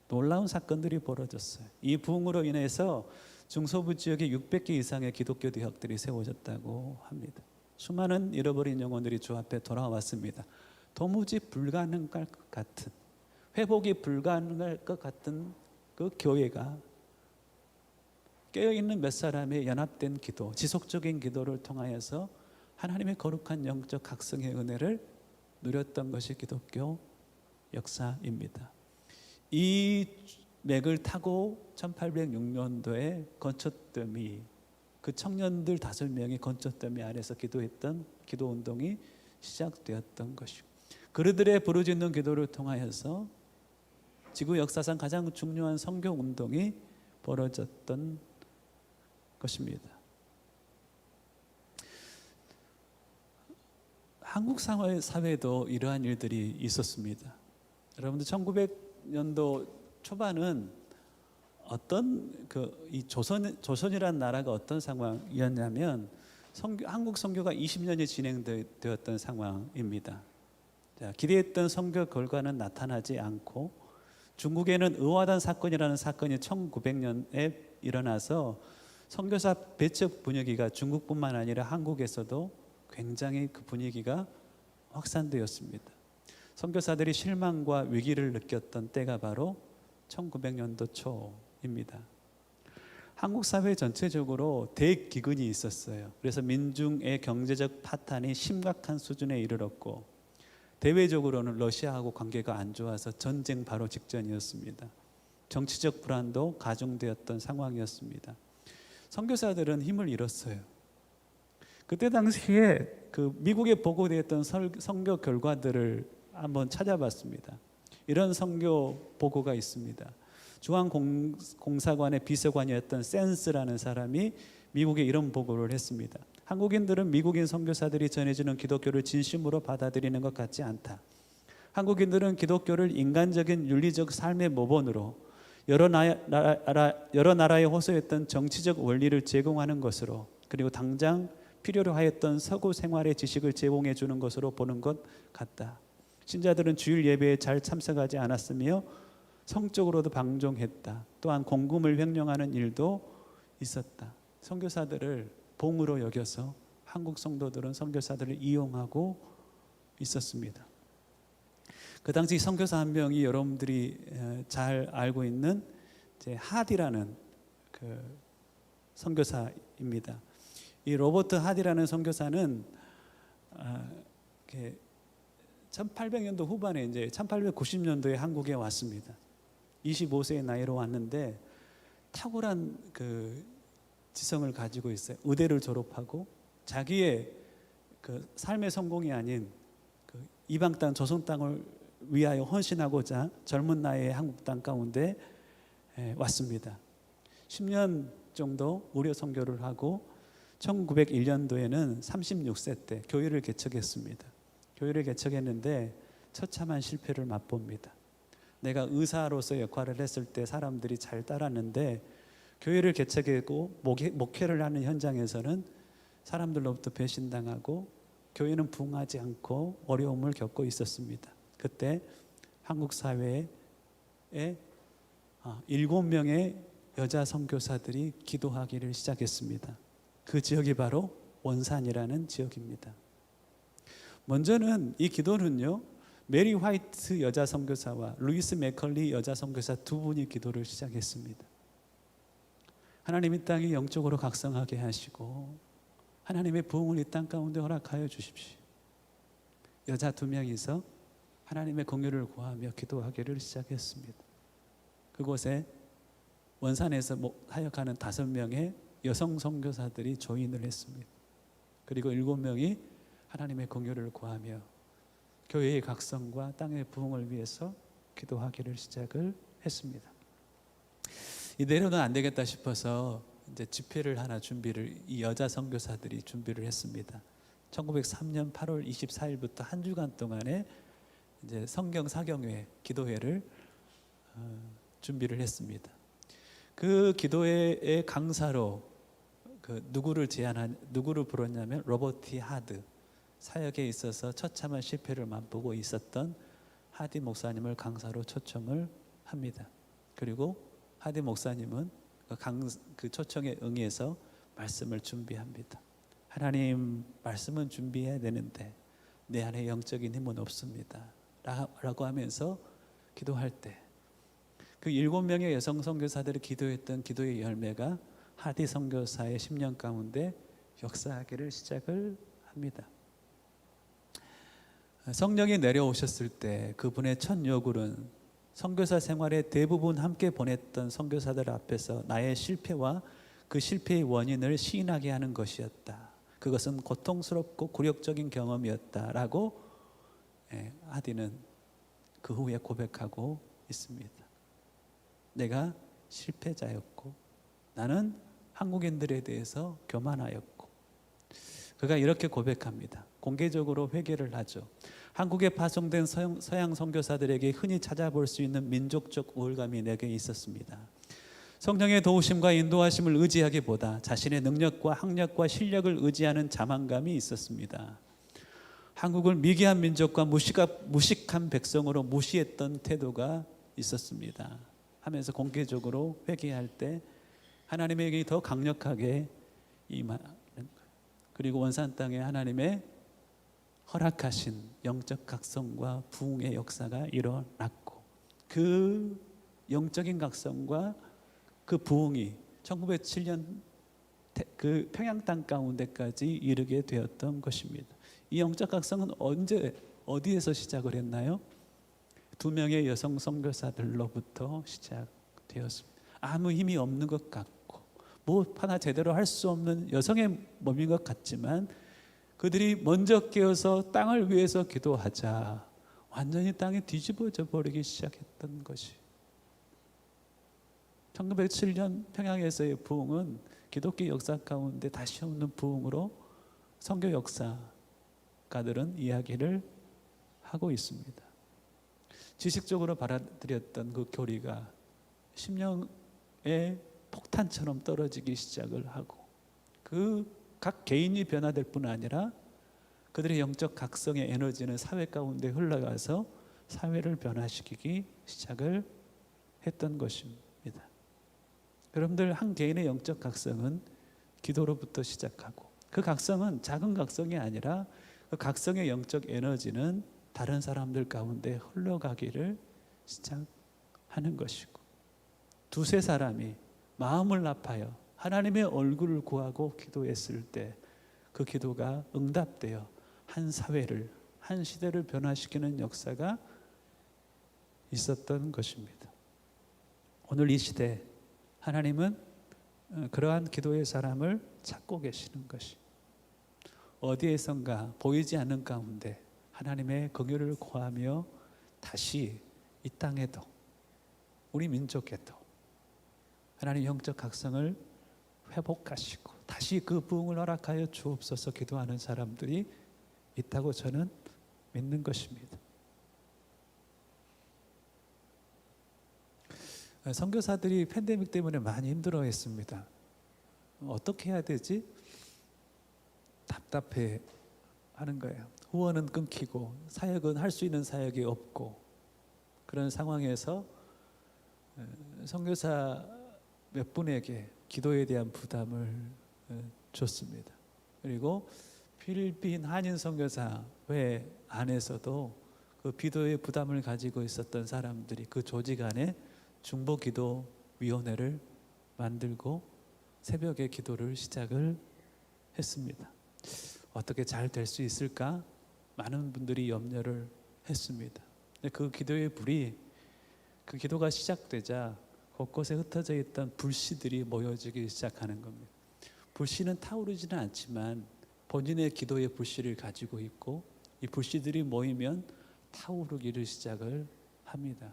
놀라운 사건들이 벌어졌어요. 이 부흥으로 인해서 중서부 지역에 600개 이상의 기독교 대학들이 세워졌다고 합니다. 수많은 잃어버린 영혼들이 주 앞에 돌아왔습니다. 도무지 불가능할 것 같은, 회복이 불가능할 것 같은 그 교회가 깨어있는 몇 사람의 연합된 기도, 지속적인 기도를 통하여서 하나님의 거룩한 영적 각성의 은혜를 누렸던 것이 기독교 역사입니다. 이 맥을 타고 1806년도에 건초더미 그 청년들 5명이 건초더미 아래서 기도했던 기도 운동이 시작되었던 것이고, 그들의 부르짖는 기도를 통하여서 지구 역사상 가장 중요한 선교 운동이 벌어졌던 것입니다. 한국 사회도 이러한 일들이 있었습니다. 여러분들 1900년도 초반은 어떤 이 조선이라는 나라가 어떤 상황이었냐면 한국 선교가 20년이 진행되었던 상황입니다. 자, 기대했던 선교 결과는 나타나지 않고, 중국에는 의화단 사건이라는 사건이 1900년에 일어나서 선교사 배척 분위기가 중국뿐만 아니라 한국에서도 굉장히 그 분위기가 확산되었습니다. 선교사들이 실망과 위기를 느꼈던 때가 바로 1900년도 초입니다. 한국 사회 전체적으로 대기근이 있었어요. 그래서 민중의 경제적 파탄이 심각한 수준에 이르렀고, 대외적으로는 러시아하고 관계가 안 좋아서 전쟁 바로 직전이었습니다. 정치적 불안도 가중되었던 상황이었습니다. 선교사들은 힘을 잃었어요. 그때 당시에 그 미국에 보고되었던 선교 결과들을 한번 찾아봤습니다. 이런 선교 보고가 있습니다. 중앙공사관의 비서관이었던 센스라는 사람이 미국에 이런 보고를 했습니다. 한국인들은 미국인 선교사들이 전해주는 기독교를 진심으로 받아들이는 것 같지 않다. 한국인들은 기독교를 인간적인 윤리적 삶의 모본으로 여러 나라에 호소했던 정치적 원리를 제공하는 것으로, 그리고 당장 필요로 하였던 서구 생활의 지식을 제공해 주는 것으로 보는 것 같다. 신자들은 주일 예배에 잘 참석하지 않았으며 성적으로도 방종했다. 또한 공금을 횡령하는 일도 있었다. 선교사들을 봉으로 여겨서 한국 성도들은 선교사들을 이용하고 있었습니다. 그 당시 선교사 한 명이 여러분들이 잘 알고 있는 하디라는 그 선교사입니다. 이 로버트 하디라는 선교사는 1800년도 후반에 이제 1890년도에 한국에 왔습니다. 25세의 나이로 왔는데 탁월한 그 지성을 가지고 있어요. 의대를 졸업하고 자기의 그 삶의 성공이 아닌 그 이방 땅 조선 땅을 위하여 헌신하고자 젊은 나이에 한국 땅 가운데 왔습니다. 10년 정도 무료 선교를 하고 1901년도에는 36세 때 교회를 개척했습니다. 교회를 개척했는데 처참한 실패를 맛봅니다. 내가 의사로서 역할을 했을 때 사람들이 잘 따랐는데, 교회를 개척하고 목회를 하는 현장에서는 사람들로부터 배신당하고 교회는 부흥하지 않고 어려움을 겪고 있었습니다. 그때 한국 사회에 7명의 여자 선교사들이 기도하기를 시작했습니다. 그 지역이 바로 원산이라는 지역입니다. 먼저는 이 기도는요, 메리 화이트 여자 선교사와 루이스 맥컬리 여자 선교사 두 분이 기도를 시작했습니다. 하나님 이 땅이 영적으로 각성하게 하시고 하나님의 부흥을 이 땅 가운데 허락하여 주십시오. 여자 2명이서 하나님의 공유를 구하며 기도하기를 시작했습니다. 그곳에 원산에서 사역하는 5명의 여성 선교사들이 조인을 했습니다. 그리고 7명이 하나님의 공유를 구하며 교회의 각성과 땅의 부흥을 위해서 기도하기를 시작을 했습니다. 이대로는 안 되겠다 싶어서 이제 집회를 하나 이 여자 선교사들이 준비를 했습니다. 1903년 8월 24일부터 한 주간 동안에 이제 성경 사경회 기도회를 준비를 했습니다. 그 기도회의 강사로 누구를 불렀냐면 로버트 하드, 사역에 있어서 처참한 실패를 맛보고 있었던 하디 목사님을 강사로 초청을 합니다. 그리고 하디 목사님은 그 초청에 응해서 말씀을 준비합니다. 하나님, 말씀은 준비해야 되는데 내 안에 영적인 힘은 없습니다 라고 하면서 기도할 때 그 7명의 여성 선교사들이 기도했던 기도의 열매가 하디 선교사의 10년 가운데 역사하기를 시작을 합니다. 성령이 내려오셨을 때 그분의 첫 요구는 선교사 생활의 대부분 함께 보냈던 선교사들 앞에서 나의 실패와 그 실패의 원인을 시인하게 하는 것이었다. 그것은 고통스럽고 굴욕적인 경험이었다라고 아디는 그 후에 고백하고 있습니다. 내가 실패자였고 나는 한국인들에 대해서 교만하였고, 그가 이렇게 고백합니다. 공개적으로 회개를 하죠. 한국에 파송된 서양 선교사들에게 흔히 찾아볼 수 있는 민족적 우월감이 내게 있었습니다. 성령의 도우심과 인도하심을 의지하기보다 자신의 능력과 학력과 실력을 의지하는 자만감이 있었습니다. 한국을 미개한 민족과 무식한 백성으로 무시했던 태도가 있었습니다. 하면서 공개적으로 회개할 때 하나님에게 더 강력하게 임하는, 그리고 원산 땅에 하나님의 허락하신 영적 각성과 부흥의 역사가 일어났고, 그 영적인 각성과 그 부흥이 1907년 그 평양 땅 가운데까지 이르게 되었던 것입니다. 이 영적 각성은 언제 어디에서 시작을 했나요? 2명의 여성 선교사들로부터 시작되었습니다. 아무 힘이 없는 것 같고 무엇 하나 제대로 할 수 없는 여성의 몸인 것 같지만, 그들이 먼저 깨어서 땅을 위해서 기도하자 완전히 땅이 뒤집어져 버리기 시작했던 것이, 1907년 평양에서의 부흥은 기독교 역사 가운데 다시 없는 부흥으로 선교 역사가들은 이야기를 하고 있습니다. 지식적으로 받아들였던 그 교리가 심령의 폭탄처럼 떨어지기 시작을 하고, 그 각 개인이 변화될 뿐 아니라 그들의 영적 각성의 에너지는 사회 가운데 흘러가서 사회를 변화시키기 시작을 했던 것입니다. 여러분들, 한 개인의 영적 각성은 기도로부터 시작하고, 그 각성은 작은 각성이 아니라 그 각성의 영적 에너지는 다른 사람들 가운데 흘러가기를 시작하는 것이고, 두세 사람이 마음을 아파요 하나님의 얼굴을 구하고 기도했을 때 그 기도가 응답되어 한 사회를, 한 시대를 변화시키는 역사가 있었던 것입니다. 오늘 이 시대 하나님은 그러한 기도의 사람을 찾고 계시는 것이, 어디에선가 보이지 않는 가운데 하나님의 긍휼을 구하며 다시 이 땅에도 우리 민족에도 하나님 영적 각성을 회복하시고 다시 그 부흥을 허락하여 주옵소서 기도하는 사람들이 있다고 저는 믿는 것입니다. 선교사들이 팬데믹 때문에 많이 힘들어했습니다. 어떻게 해야 되지? 답답해 하는 거예요. 후원은 끊기고 사역은 할 수 있는 사역이 없고, 그런 상황에서 선교사 몇 분에게 기도에 대한 부담을 줬습니다. 그리고 필리핀 한인 선교사회 안에서도 그 기도의 부담을 가지고 있었던 사람들이 그 조직 안에 중보기도위원회를 만들고 새벽에 기도를 시작을 했습니다. 어떻게 잘 될 수 있을까? 많은 분들이 염려를 했습니다. 그 기도의 불이, 그 기도가 시작되자 곳곳에 흩어져 있던 불씨들이 모여지기 시작하는 겁니다. 불씨는 타오르지는 않지만 본인의 기도의 불씨를 가지고 있고, 이 불씨들이 모이면 타오르기를 시작을 합니다.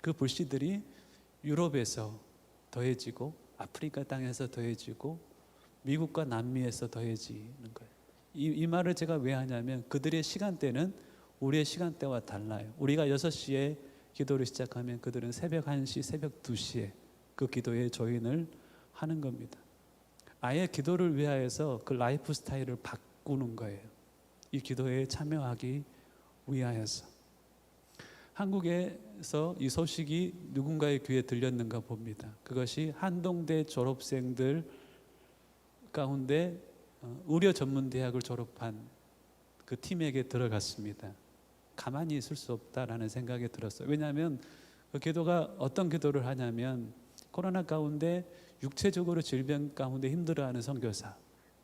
그 불씨들이 유럽에서 더해지고 아프리카 땅에서 더해지고 미국과 남미에서 더해지는 거예요. 이 말을 제가 왜 하냐면, 그들의 시간대는 우리의 시간대와 달라요. 우리가 6시에 기도를 시작하면 그들은 새벽 1시, 새벽 2시에 그 기도에 조인을 하는 겁니다. 아예 기도를 위하여서 그 라이프 스타일을 바꾸는 거예요. 이 기도에 참여하기 위하여서. 한국에서 이 소식이 누군가의 귀에 들렸는가 봅니다. 그것이 한동대 졸업생들 가운데 의료 전문 대학을 졸업한 그 팀에게 들어갔습니다. 가만히 있을 수 없다라는 생각이 들었어요. 왜냐하면 그 기도가 어떤 기도를 하냐면, 코로나 가운데 육체적으로 질병 가운데 힘들어하는 선교사,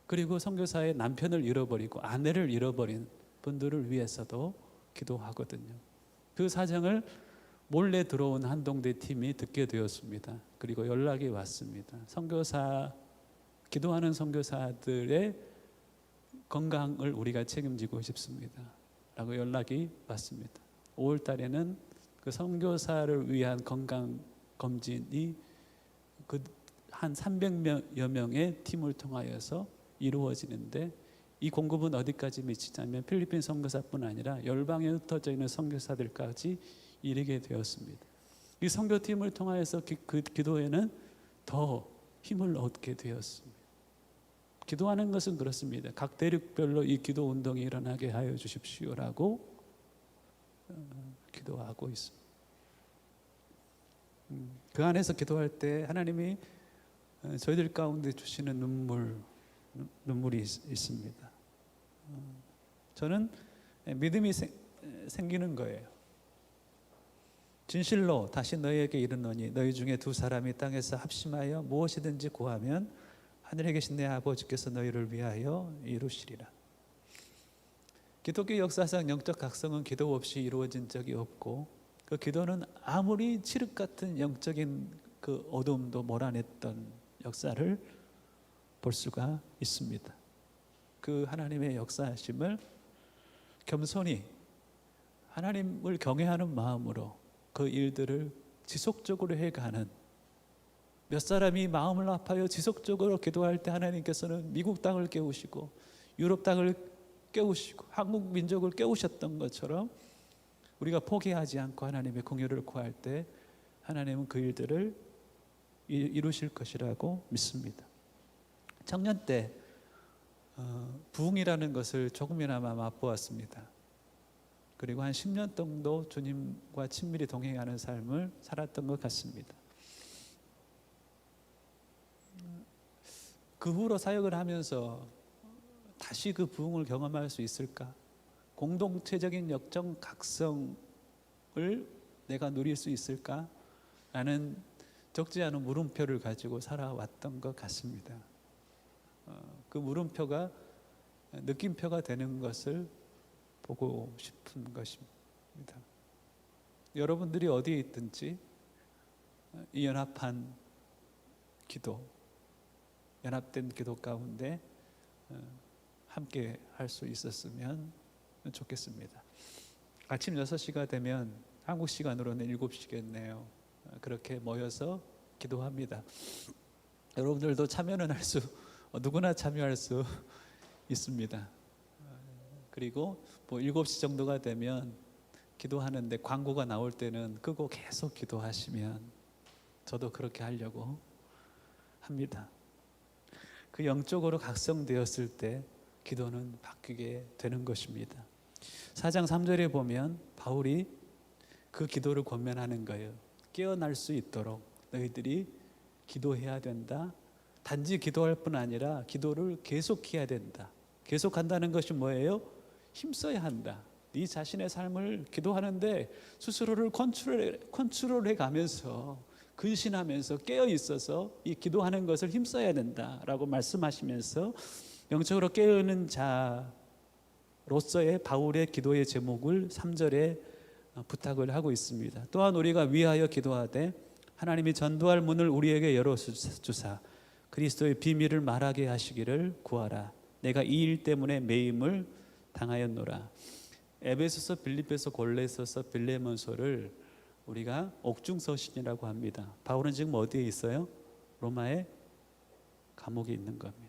그리고 선교사의 남편을 잃어버리고 아내를 잃어버린 분들을 위해서도 기도하거든요. 그 사정을 몰래 들어온 한동대 팀이 듣게 되었습니다. 그리고 연락이 왔습니다. 선교사, 기도하는 선교사들의 건강을 우리가 책임지고 싶습니다 라고 연락이 왔습니다. 5월 달에는 그 선교사를 위한 건강 검진이 그 한 300여 명의 팀을 통하여서 이루어지는데, 이 공급은 어디까지 미치냐면 필리핀 선교사뿐 아니라 열방에 흩어져 있는 선교사들까지 이르게 되었습니다. 이 선교팀을 통하여서 그 기도에는 더 힘을 얻게 되었습니다. 기도하는 것은 그렇습니다. 각 대륙별로 이 기도 운동이 일어나게 하여 주십시오라고 기도하고 있습니다. 그 안에서 기도할 때 하나님이 저희들 가운데 주시는 눈물이 있습니다. 저는 믿음이 생기는 거예요. 진실로 다시 너희에게 이르노니 너희 중에 두 사람이 땅에서 합심하여 무엇이든지 구하면 하늘에 계신 내 아버지께서 너희를 위하여 이루시리라. 기독교 역사상 영적 각성은 기도 없이 이루어진 적이 없고, 그 기도는 아무리 칠흑 같은 영적인 그 어둠도 몰아냈던 역사를 볼 수가 있습니다. 그 하나님의 역사하심을 겸손히 하나님을 경외하는 마음으로 그 일들을 지속적으로 해가는, 몇 사람이 마음을 아파요 지속적으로 기도할 때 하나님께서는 미국 땅을 깨우시고 유럽 땅을 깨우시고 한국 민족을 깨우셨던 것처럼 우리가 포기하지 않고 하나님의 긍휼을 구할 때 하나님은 그 일들을 이루실 것이라고 믿습니다. 청년 때 부흥이라는 것을 조금이나마 맛보았습니다. 그리고 한 10년 정도 주님과 친밀히 동행하는 삶을 살았던 것 같습니다. 그 후로 사역을 하면서 다시 그 부흥을 경험할 수 있을까? 공동체적인 역정 각성을 내가 누릴 수 있을까? 라는 적지 않은 물음표를 가지고 살아왔던 것 같습니다. 그 물음표가 느낌표가 되는 것을 보고 싶은 것입니다. 여러분들이 어디에 있든지 이 연합한 기도, 연합된 기도 가운데 함께 할 수 있었으면 좋겠습니다. 아침 6시가 되면 한국 시간으로는 7시겠네요. 그렇게 모여서 기도합니다. 여러분들도 참여는 누구나 참여할 수 있습니다. 그리고 뭐 7시 정도가 되면 기도하는데 광고가 나올 때는 끄고 계속 기도하시면 저도 그렇게 하려고 합니다. 그 영적으로 각성되었을 때 기도는 바뀌게 되는 것입니다. 4장 3절에 보면 바울이 그 기도를 권면하는 거예요. 깨어날 수 있도록 너희들이 기도해야 된다. 단지 기도할 뿐 아니라 기도를 계속해야 된다. 계속한다는 것이 뭐예요? 힘써야 한다. 네 자신의 삶을 기도하는데 스스로를 컨트롤해 가면서 근신하면서 깨어 있어서 이 기도하는 것을 힘써야 된다라고 말씀하시면서 영적으로 깨어있는 자로서의 바울의 기도의 제목을 3절에 부탁을 하고 있습니다. 또한 우리가 위하여 기도하되 하나님이 전도할 문을 우리에게 열어주사 그리스도의 비밀을 말하게 하시기를 구하라. 내가 이 일 때문에 매임을 당하였노라. 에베소서, 빌립보서, 골로새서, 빌레몬서를 우리가 옥중서신이라고 합니다. 바울은 지금 어디에 있어요? 로마의 감옥에 있는 겁니다.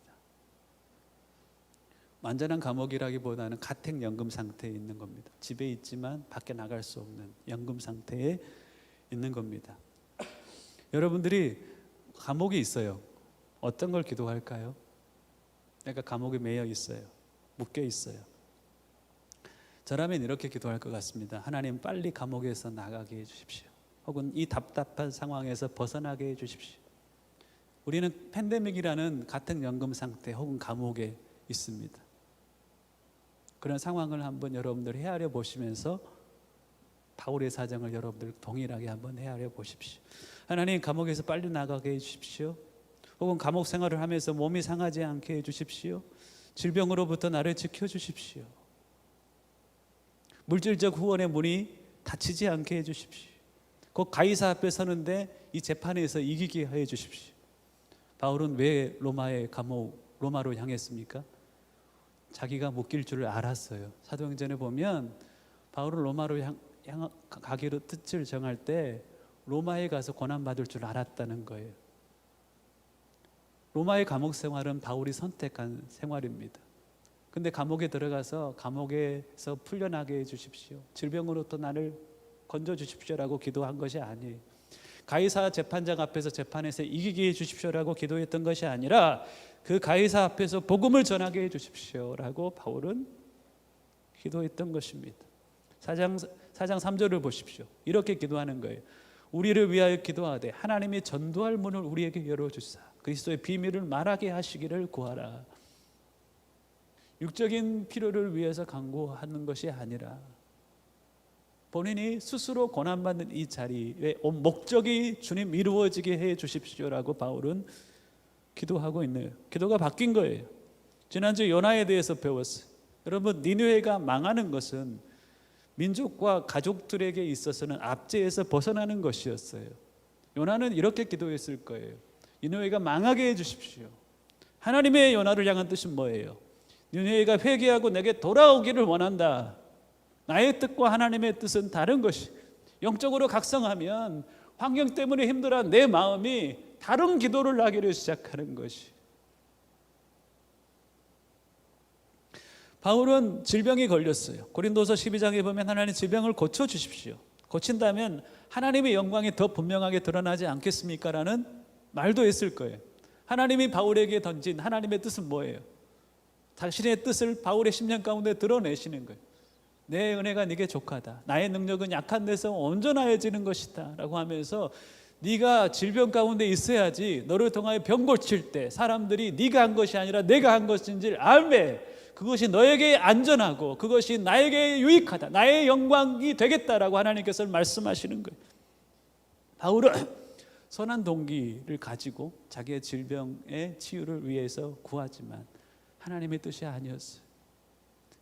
완전한 감옥이라기보다는 가택연금 상태에 있는 겁니다. 집에 있지만 밖에 나갈 수 없는 연금 상태에 있는 겁니다. 여러분들이 감옥에 있어요. 어떤 걸 기도할까요? 내가 감옥에 매여 있어요. 묶여 있어요. 저라면 이렇게 기도할 것 같습니다. 하나님, 빨리 감옥에서 나가게 해주십시오. 혹은 이 답답한 상황에서 벗어나게 해주십시오. 우리는 팬데믹이라는 가택연금 상태 혹은 감옥에 있습니다. 그런 상황을 한번 여러분들 헤아려 보시면서 바울의 사정을 여러분들 동일하게 한번 헤아려 보십시오. 하나님, 감옥에서 빨리 나가게 해주십시오. 혹은 감옥 생활을 하면서 몸이 상하지 않게 해주십시오. 질병으로부터 나를 지켜주십시오. 물질적 후원의 문이 닫히지 않게 해주십시오. 곧 가이사 앞에 서는데 이 재판에서 이기게 하여 주십시오. 바울은 왜 로마로 향했습니까? 자기가 묶일 줄을 알았어요. 사도행전에 보면 바울은 로마로 가기로 뜻을 정할 때 로마에 가서 고난받을 줄 알았다는 거예요. 로마의 감옥 생활은 바울이 선택한 생활입니다. 근데 감옥에 들어가서 감옥에서 풀려나게 해주십시오, 질병으로부터 나를 건져주십시오라고 기도한 것이 아니에요. 가이사 재판장 앞에서 재판에서 이기게 해주십시오라고 기도했던 것이 아니라 그 가이사 앞에서 복음을 전하게 해주십시오라고 바울은 기도했던 것입니다. 4장 3절을 보십시오. 이렇게 기도하는 거예요. 우리를 위하여 기도하되 하나님이 전도할 문을 우리에게 열어주사 그리스도의 비밀을 말하게 하시기를 구하라. 육적인 필요를 위해서 간구하는 것이 아니라 본인이 스스로 고난받는 이 자리의 온 목적이 주님 이루어지게 해 주십시오라고 바울은 기도하고 있네요. 기도가 바뀐 거예요. 지난주 요나에 대해서 배웠어요. 여러분, 니느웨가 망하는 것은 민족과 가족들에게 있어서는 압제에서 벗어나는 것이었어요. 요나는 이렇게 기도했을 거예요. 니느웨가 망하게 해주십시오. 하나님의 요나를 향한 뜻은 뭐예요? 니느웨가 회개하고 내게 돌아오기를 원한다. 나의 뜻과 하나님의 뜻은 다른 것이, 영적으로 각성하면 환경 때문에 힘들어한 내 마음이 다른 기도를 하기를 시작하는 것이. 바울은 질병이 걸렸어요. 고린도서 12장에 보면 하나님 질병을 고쳐주십시오, 고친다면 하나님의 영광이 더 분명하게 드러나지 않겠습니까? 라는 말도 했을 거예요. 하나님이 바울에게 던진 하나님의 뜻은 뭐예요? 자신의 뜻을 바울의 심령 가운데 드러내시는 거예요. 내 은혜가 네게 족하다, 나의 능력은 약한 데서 온전하여지는 것이다 라고 하면서 네가 질병 가운데 있어야지 너를 통하여 병 고칠 때 사람들이 네가 한 것이 아니라 내가 한 것인지를 알매 그것이 너에게 안전하고 그것이 나에게 유익하다, 나의 영광이 되겠다라고 하나님께서 말씀하시는 거예요. 바울은 선한 동기를 가지고 자기의 질병의 치유를 위해서 구하지만 하나님의 뜻이 아니었어요.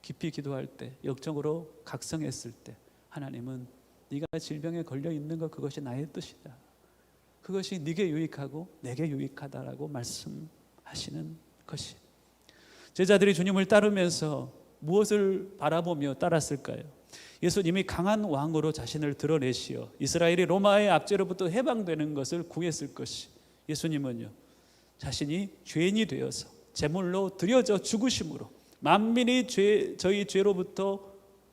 깊이 기도할 때, 역적으로 각성했을 때 하나님은 네가 질병에 걸려 있는 것, 그것이 나의 뜻이다, 그것이 네게 유익하고 내게 유익하다라고 말씀하시는 것이. 제자들이 주님을 따르면서 무엇을 바라보며 따랐을까요? 예수님이 강한 왕으로 자신을 드러내시어 이스라엘이 로마의 압제로부터 해방되는 것을 구했을 것이. 예수님은요, 자신이 죄인이 되어서 제물로 드려져 죽으심으로 만민이 저희 죄로부터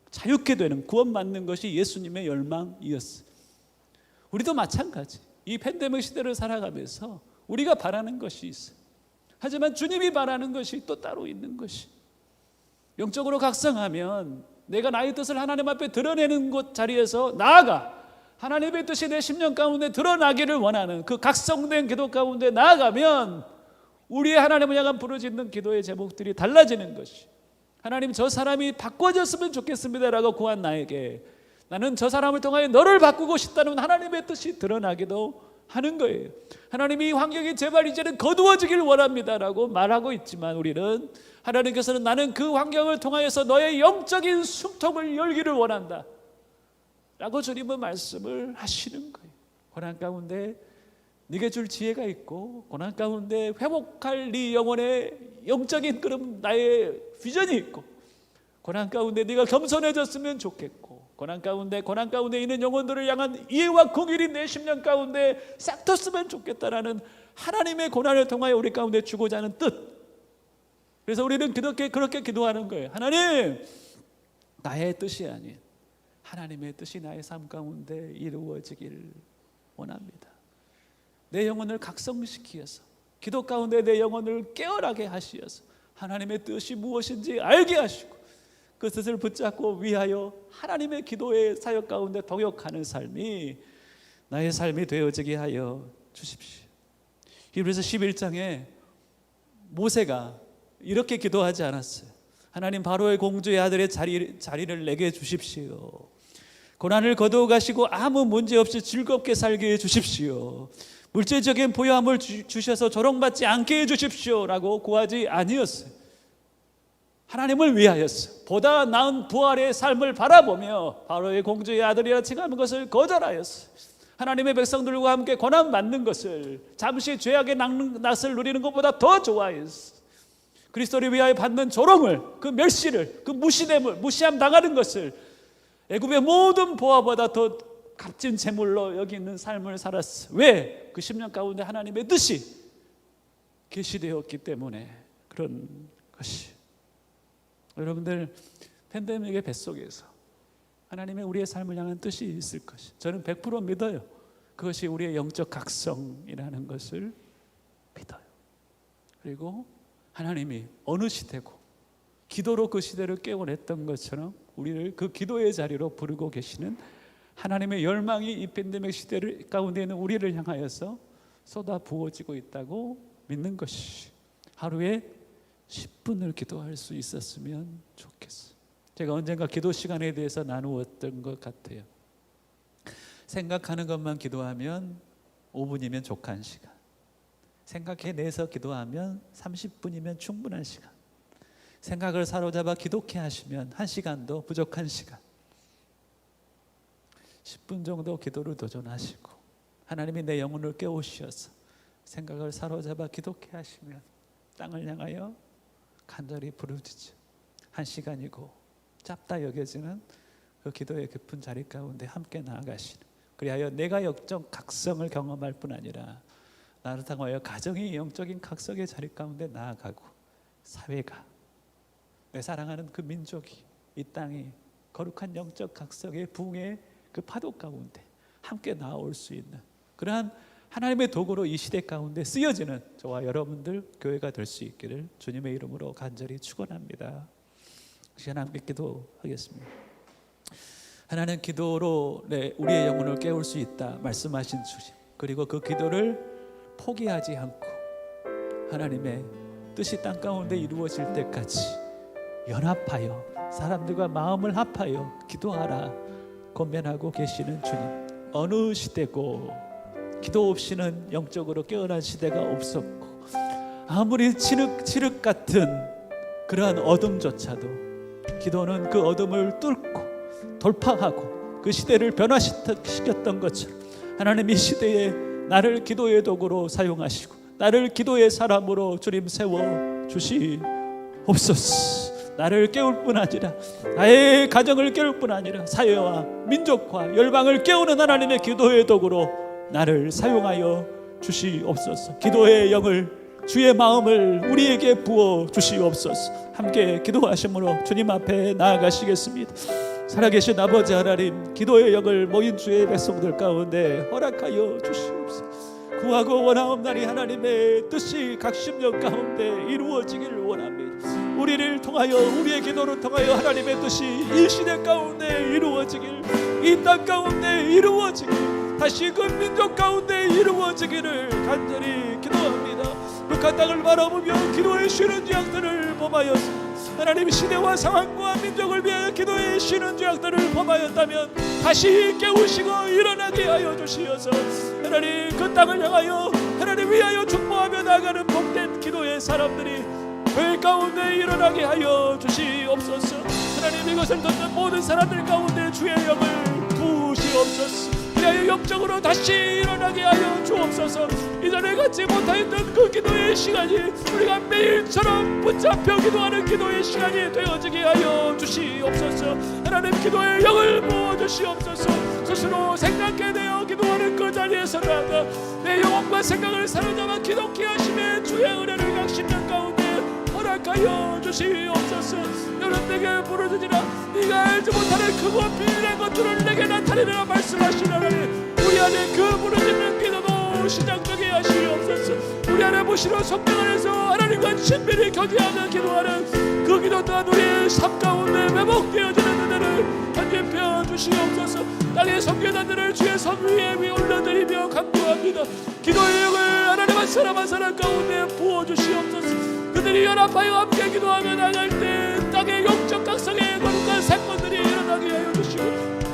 자유케 되는, 구원받는 것이 예수님의 열망이었어요. 우리도 마찬가지. 이 팬데믹 시대를 살아가면서 우리가 바라는 것이 있어요. 하지만 주님이 바라는 것이 또 따로 있는 것이, 영적으로 각성하면 내가 나의 뜻을 하나님 앞에 드러내는 곳 자리에서 나아가 하나님의 뜻이 내 심령 가운데 드러나기를 원하는 그 각성된 기도 가운데 나아가면 우리의 하나님을 향한 부르짖는 기도의 제목들이 달라지는 것이. 하나님, 저 사람이 바꿔졌으면 좋겠습니다라고 구한 나에게 나는 저 사람을 통하여 너를 바꾸고 싶다는 하나님의 뜻이 드러나기도 하는 거예요. 하나님이 이 환경이 제발 이제는 거두어지길 원합니다라고 말하고 있지만 우리는, 하나님께서는 나는 그 환경을 통하여서 너의 영적인 숨통을 열기를 원한다 라고 주님은 말씀을 하시는 거예요. 고난 가운데 네게 줄 지혜가 있고, 고난 가운데 회복할 네 영혼의 영적인 그런 나의 비전이 있고, 고난 가운데 네가 겸손해졌으면 좋겠고, 고난 가운데 있는 영혼들을 향한 이해와 긍휼이 내 심령 가운데 싹 텄으면 좋겠다라는 하나님의 고난을 통하여 우리 가운데 주고자 하는 뜻. 그래서 우리는 그렇게 기도하는 거예요. 하나님, 나의 뜻이 아닌 하나님의 뜻이 나의 삶 가운데 이루어지길 원합니다. 내 영혼을 각성시키어서, 기도 가운데 내 영혼을 깨어나게 하시어서 하나님의 뜻이 무엇인지 알게 하시고 그 뜻을 붙잡고 위하여 하나님의 기도의 사역 가운데 동역하는 삶이 나의 삶이 되어지게 하여 주십시오. 히브리서 11장에 모세가 이렇게 기도하지 않았어요? 하나님, 바로의 공주의 아들의 자리를 내게 주십시오. 고난을 거두어 가시고 아무 문제 없이 즐겁게 살게 해 주십시오. 물질적인 부유함을 주셔서 조롱받지 않게 해 주십시오 라고 구하지 아니었어요. 하나님을 위하였어. 보다 나은 부활의 삶을 바라보며 바로의 공주의 아들이라 칭하는 것을 거절하였어. 하나님의 백성들과 함께 고난 받는 것을, 잠시 죄악의 낯을 누리는 것보다 더 좋아했어. 그리스도를 위하여 받는 조롱을, 그 멸시를, 그 무시함 당하는 것을 애굽의 모든 보화보다 더 값진 재물로 여기는 삶을 살았어. 왜? 그 10년 가운데 하나님의 뜻이 계시되었기 때문에 그런 것이. 여러분들, 팬데믹의 뱃속에서 하나님의 우리의 삶을 향한 뜻이 있을 것이, 저는 100% 믿어요. 그것이 우리의 영적 각성이라는 것을 믿어요. 그리고 하나님이 어느 시대고 기도로 그 시대를 깨워냈던 것처럼 우리를 그 기도의 자리로 부르고 계시는 하나님의 열망이 이 팬데믹 시대를 가운데 있는 우리를 향하여서 쏟아 부어지고 있다고 믿는 것이, 하루에 10분을 기도할 수 있었으면 좋겠어요. 제가 언젠가 기도 시간에 대해서 나누었던 것 같아요. 생각하는 것만 기도하면 5분이면 족한 시간, 생각해내서 기도하면 30분이면 충분한 시간, 생각을 사로잡아 기독해 하시면 1시간도 부족한 시간, 10분 정도 기도를 도전하시고 하나님이 내 영혼을 깨우셔서 생각을 사로잡아 기독해 하시면 땅을 향하여 간절히 부르짖죠. 1시간이고 짧다 여겨지는 그 기도의 깊은 자리 가운데 함께 나아가시는, 그리하여 내가 영적 각성을 경험할 뿐 아니라 나를 통하여 가정이 영적인 각성의 자리 가운데 나아가고 사회가, 내 사랑하는 그 민족이, 이 땅이 거룩한 영적 각성의 부흥의 그 파도 가운데 함께 나올 수 있는 그러한 하나님의 도구로 이 시대 가운데 쓰여지는 저와 여러분들 교회가 될 수 있기를 주님의 이름으로 간절히 축원합니다. 시간 함께 기도하겠습니다. 하나님, 기도로 우리의 영혼을 깨울 수 있다 말씀하신 주님, 그리고 그 기도를 포기하지 않고 하나님의 뜻이 땅 가운데 이루어질 때까지 연합하여 사람들과 마음을 합하여 기도하라 권면하고 계시는 주님, 어느 시대고 기도 없이는 영적으로 깨어난 시대가 없었고, 아무리 칠흑 같은 그러한 어둠조차도 기도는 그 어둠을 뚫고 돌파하고 그 시대를 변화시켰던 것처럼 하나님, 이 시대에 나를 기도의 도구로 사용하시고 나를 기도의 사람으로 주님 세워주시옵소서. 나를 깨울 뿐 아니라 나의 가정을 깨울 뿐 아니라 사회와 민족과 열방을 깨우는 하나님의 기도의 도구로 나를 사용하여 주시옵소서. 기도의 영을, 주의 마음을 우리에게 부어 주시옵소서. 함께 기도하심으로 주님 앞에 나아가시겠습니다. 살아계신 아버지 하나님, 기도의 영을 모인 주의 백성들 가운데 허락하여 주시옵소서. 구하고 원하옵나니 하나님의 뜻이 각 심령 가운데 이루어지기를 원합니다. 우리를 통하여, 우리의 기도를 통하여 하나님의 뜻이 이 시대 가운데 이루어지길, 이 땅 가운데 이루어지길, 다시 그 민족 가운데 이루어지기를 간절히 기도합니다. 북한 땅을 바라보며 기도의 쉬는 죄악들을 범하였습니다. 하나님, 시대와 상황과 민족을 위하여 기도의 쉬는 죄악들을 범하였다면 다시 깨우시고 일어나게 하여 주시어서 하나님, 그 땅을 향하여 하나님 위하여 축복하며 나가는 복된 기도의 사람들이 교회 가운데 일어나게 하여 주시옵소서. 하나님, 이것을 듣는 모든 사람들 가운데 주의 영을 부으시옵소서. 그리하여 영적으로 다시 일어나게 하여 주옵소서. 이전에 갖지 못하였던 그 기도의 시간이 우리가 매일처럼 붙잡혀 기도하는 기도의 시간이 되어지게 하여 주시옵소서. 하나님, 기도의 영을 부어주시옵소서. 스스로 생각해내어 기도하는 그 자리에서 나아가 내 영혼과 생각을 사로잡아 기독케 하심에 주의 은혜를 각 심령 가운데 허락하여 주시옵소서. 너는 내게 부르짖으라, 네가 알지 못하는 크고 비밀한 것들을 내게 나타내라 말씀하신 하나님, 우리 안에 그 부르짖는 기도도 시작되게 하시옵소서. 우리 안에 보시는 성령 안에서 하나님과 친밀히 교제하며 기도하는 그 기도 또한 우리의 삶 가운데 회복되어지는 은혜를 간접해 주시옵소서. 땅의 선교단들을 주의 선 위에 올려드리며 간구합니다. 기도의 영을 하나님 한 사람 한 사람 가운데 부어주시옵소서. 그들이 연합하여 함께 기도하며 나갈 때 땅의 영적 각성의 거룩한 사건들이 일어나게 하여 주시고,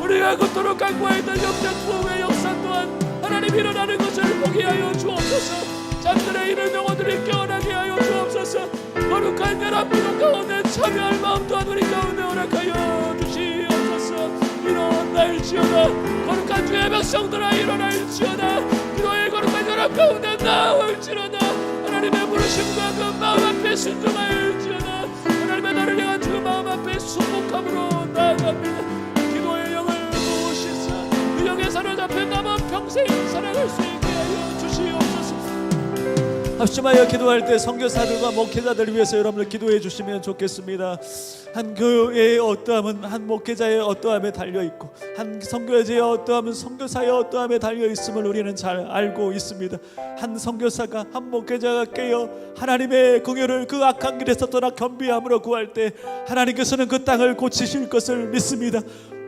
우리가 그토록 간구했던 영적 부흥의 역사 또한 하나님 일어나는 것을 보게 하여 주옵소서. 잠들에 있는 영혼들이 깨어나게 하여 주옵소서. 거룩한 연합 기도 가운데 참여할 마음 또한 우리 가운데 허락하여 주시옵소서. 이런 일어날지어다. 거룩한 주의 백성들아 일어날지어다. 기도의 거룩한 연합 가운데 나올지어다. 하나님의 부르심과 그 마음 앞에 순종할지어다. 하나님의 나를 향한 그 마음 앞에 순복함으로 나아갑니다. 기도의 영을 모으시사 그 영에 사로잡힌 남은 평생 살아갈 수 있게 하여 주시옵소서. 합심하여 기도할 때 선교사들과 목회자들을 위해서 여러분들 기도해 주시면 좋겠습니다. 한 교회의 어떠함은 한 목회자의 어떠함에 달려 있고, 한 선교제의 어떠함은 선교사의 어떠함에 달려 있음을 우리는 잘 알고 있습니다. 한 선교사가 한 목회자가 깨어 하나님의 긍휼을 그 악한 길에서 떠나 겸비함으로 구할 때 하나님께서는 그 땅을 고치실 것을 믿습니다.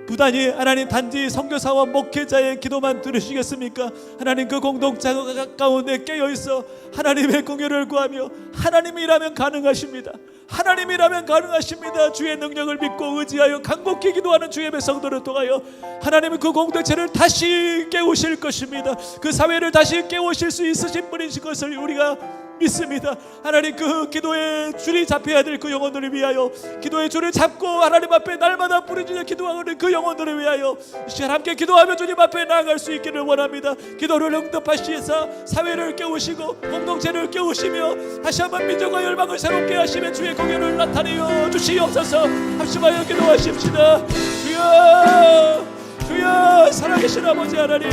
부단히 하나님 단지 선교사와 목회자의 기도만 들으시겠습니까? 하나님 그 공동체 가운데 깨어있어 하나님의 긍휼을 구하며 하나님이라면 가능하십니다. 하나님이라면 가능하십니다. 주의 능력을 믿고 의지하여 간곡히 기도하는 주의 백성들을 통하여 하나님은 그 공동체를 다시 깨우실 것입니다. 그 사회를 다시 깨우실 수 있으신 분이신 것을 우리가 믿습니다. 하나님 그 기도의 줄이 잡혀야 될 그 영혼들을 위하여, 기도의 줄을 잡고 하나님 앞에 날마다 부르짖어 기도하는 그 영혼들을 위하여 이 시간 함께 기도하며 주님 앞에 나아갈 수 있기를 원합니다. 기도를 응답하시사 사회를 깨우시고 공동체를 깨우시며 다시 한번 민족과 열방을 새롭게 하시며 주의 공연을 나타내어 주시옵소서. 합심하여 기도하십시다. 주여 주여 살아계신 아버지 하나님,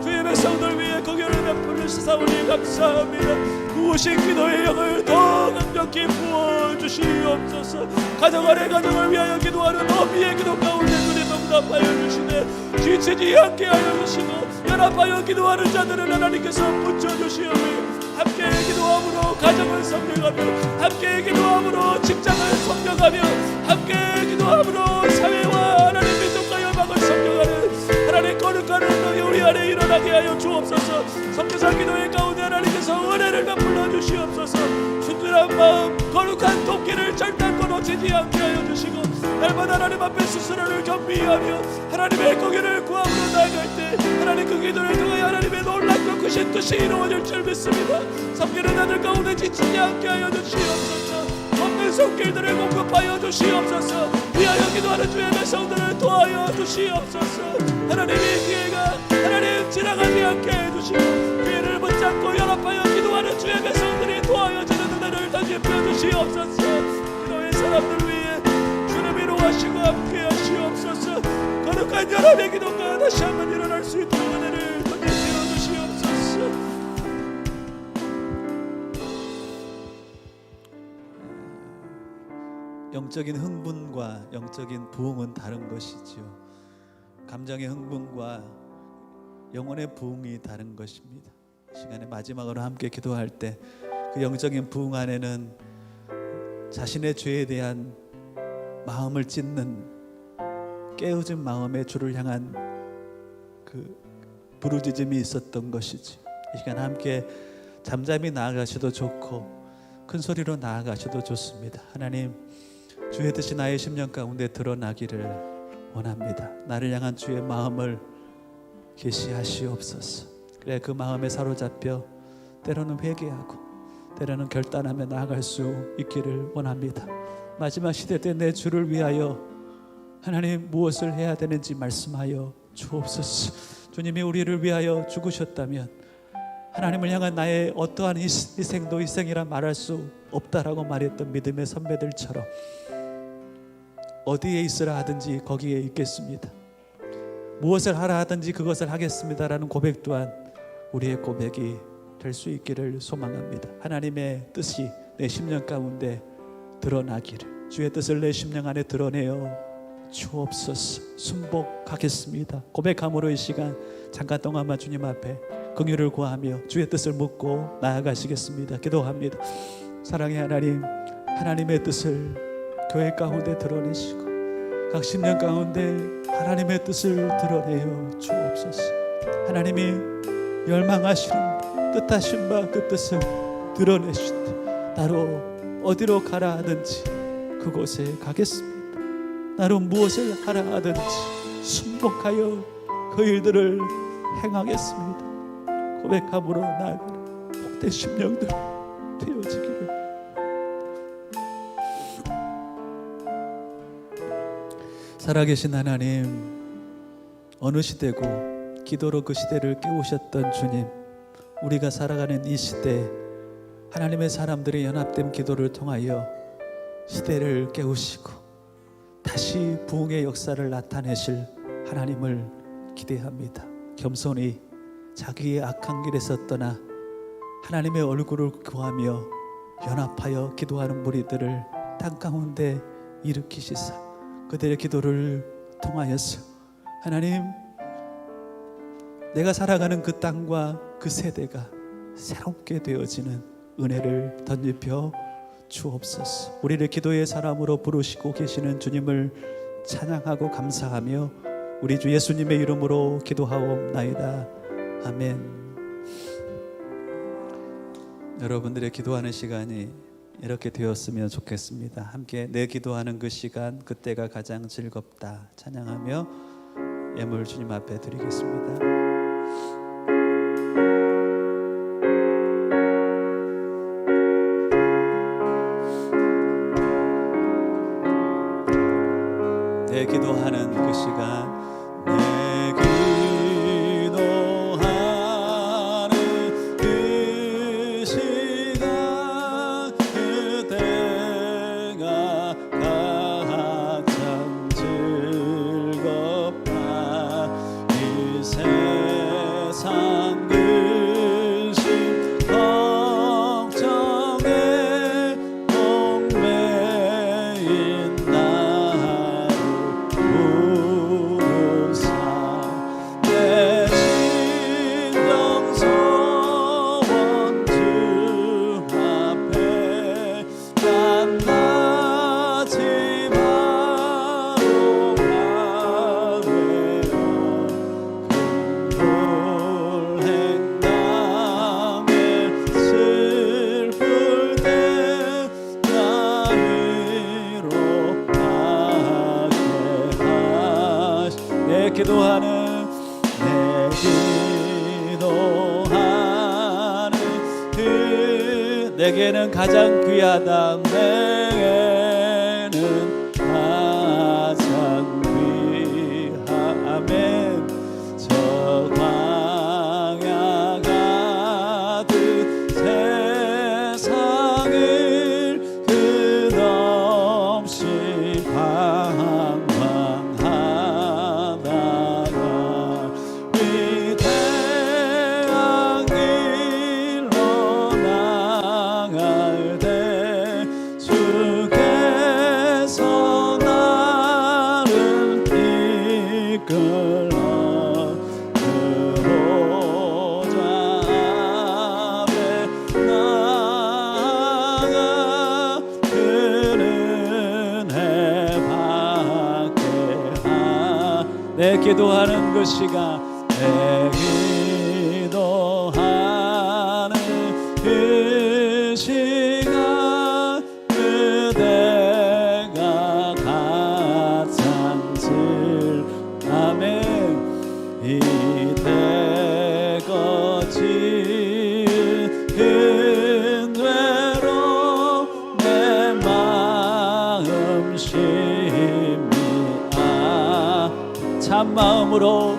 주의 백성들 위해 공연을 베풀어 주사오니 감사합니다. 부으신 기도의 영을 더 강력히 부어주시옵소서. 가정 안에 가정을 위하여 기도하는 어미의 기도 가운데 눈에 응답하여 주시네. 지치지 않게 하여 주시고 연합하여 기도하는 자들을 하나님께서 붙여주시오니 함께 기도함으로 가정을 섬겨가며, 함께 기도함으로 직장을 섬겨가며, 함께 기도함으로 사회와 하나님 민족과 열방을 섬겨가는 하나님 거룩한 운동이 우리 안에 일어나게 하여 주옵소서. 선교사 기도의 가운데 하나님께서 은혜를 베풀어 주시옵소서. 순전한 마음, 거룩한 돕기를 결단코 놓치지 않게 하여 주시고 날마다 하나님 앞에 스스로를 겸비하며 하나님의 공연을 구함으로 나아갈 때 하나님 그 기도를 통해 하나님의 놀랍고 크신 뜻이 이루어질 줄 믿습니다. 섬기는 자들 가운데 지치지 않게 하여 주시옵소서. 없는 손길들을 공급하여 주시옵소서. 위하여 기도하는 주의 백성들을 도와여 주시옵소서. 하나님의 기회가 하나님 지나가지 않게 해주시고 기회를 붙잡고 연합하여 기도하는 주의 백성들이 도와여지는 은혜를 던집혀 주시옵소서. 기도의 사람들 위해 주님 이루하시고 함께 하시옵소서. 거룩한 연합의 기도가 다시 한번 일어날 수 있도록 은혜를 던집혀 주시옵소서. 영적인 흥분과 영적인 부흥은 다른 것이지요. 감정의 흥분과 영혼의 부흥이 다른 것입니다. 이 시간에 마지막으로 함께 기도할 때 그 영적인 부흥 안에는 자신의 죄에 대한 마음을 찢는 깨어진 마음의 주를 향한 그 부르짖음이 있었던 것이지. 이 시간 함께 잠잠히 나아가셔도 좋고 큰 소리로 나아가셔도 좋습니다. 하나님, 주의 뜻이 나의 심령 가운데 드러나기를 원합니다. 나를 향한 주의 마음을 계시하시옵소서. 그래 그 마음에 사로잡혀 때로는 회개하고 때로는 결단하며 나아갈 수 있기를 원합니다. 마지막 시대 때 내 주를 위하여 하나님 무엇을 해야 되는지 말씀하여 주옵소서. 주님이 우리를 위하여 죽으셨다면 하나님을 향한 나의 어떠한 희생도 희생이라 말할 수 없다라고 말했던 믿음의 선배들처럼 어디에 있으라 하든지 거기에 있겠습니다. 무엇을 하라 하든지 그것을 하겠습니다라는 고백 또한 우리의 고백이 될 수 있기를 소망합니다. 하나님의 뜻이 내 심령 가운데 드러나기를, 주의 뜻을 내 심령 안에 드러내어 주옵소서. 순복하겠습니다. 고백함으로 이 시간 잠깐 동안만 주님 앞에 긍휼을 구하며 주의 뜻을 묻고 나아가시겠습니다. 기도합니다. 사랑의 하나님, 하나님의 뜻을 교회 가운데 드러내시고 각 심령 가운데 하나님의 뜻을 드러내어 주옵소서. 하나님이 열망하시는 뜻하신 바 그 뜻을 드러내시되 나로 어디로 가라 하든지 그곳에 가겠습니다. 나로 무엇을 하라 하든지 순복하여 그 일들을 행하겠습니다. 고백함으로 나아가는 복된 심령들 되어지기를. 살아계신 하나님, 어느 시대고 기도로 그 시대를 깨우셨던 주님, 우리가 살아가는 이 시대 하나님의 사람들의 연합된 기도를 통하여 시대를 깨우시고 다시 부흥의 역사를 나타내실 하나님을 기대합니다. 겸손히 자기의 악한 길에서 떠나 하나님의 얼굴을 구하며 연합하여 기도하는 무리들을 땅 가운데 일으키시사 그들의 기도를 통하여서 하나님, 내가 살아가는 그 땅과 그 세대가 새롭게 되어지는 은혜를 덧입혀 주옵소서. 우리를 기도의 사람으로 부르시고 계시는 주님을 찬양하고 감사하며 우리 주 예수님의 이름으로 기도하옵나이다. 아멘. 여러분들의 기도하는 시간이 이렇게 되었으면 좋겠습니다. 함께 내 기도하는 그 시간, 그때가 가장 즐겁다 찬양하며 예물 주님 앞에 드리겠습니다. 내 기도하는 그 시간, 내 기도하는 그 시간, 그때가 가장 즐겁다. 이 세상 근심 걱정에 얽매인 나를 부르사 내 심정 소원 주 앞에 만나지 바로 가래요. 큰 행남에 슬플 때 나를 위로하게 하시 내 기도하는 그 내게는 가장 귀하다. 내게는 가장 귀하면 저 광야 가득 세상을 끝없이 방황하다가 위대한 길로 나갈 때 주께서 나를 이끌어 그 보좌 앞에 나아가 그는 은혜 받게 내 기도하는 그 시간, 내 기도하는 그 시간, 그대가 가장 즐거우면 이때 거칠 큰 죄로 내 마음 심히 참마음으로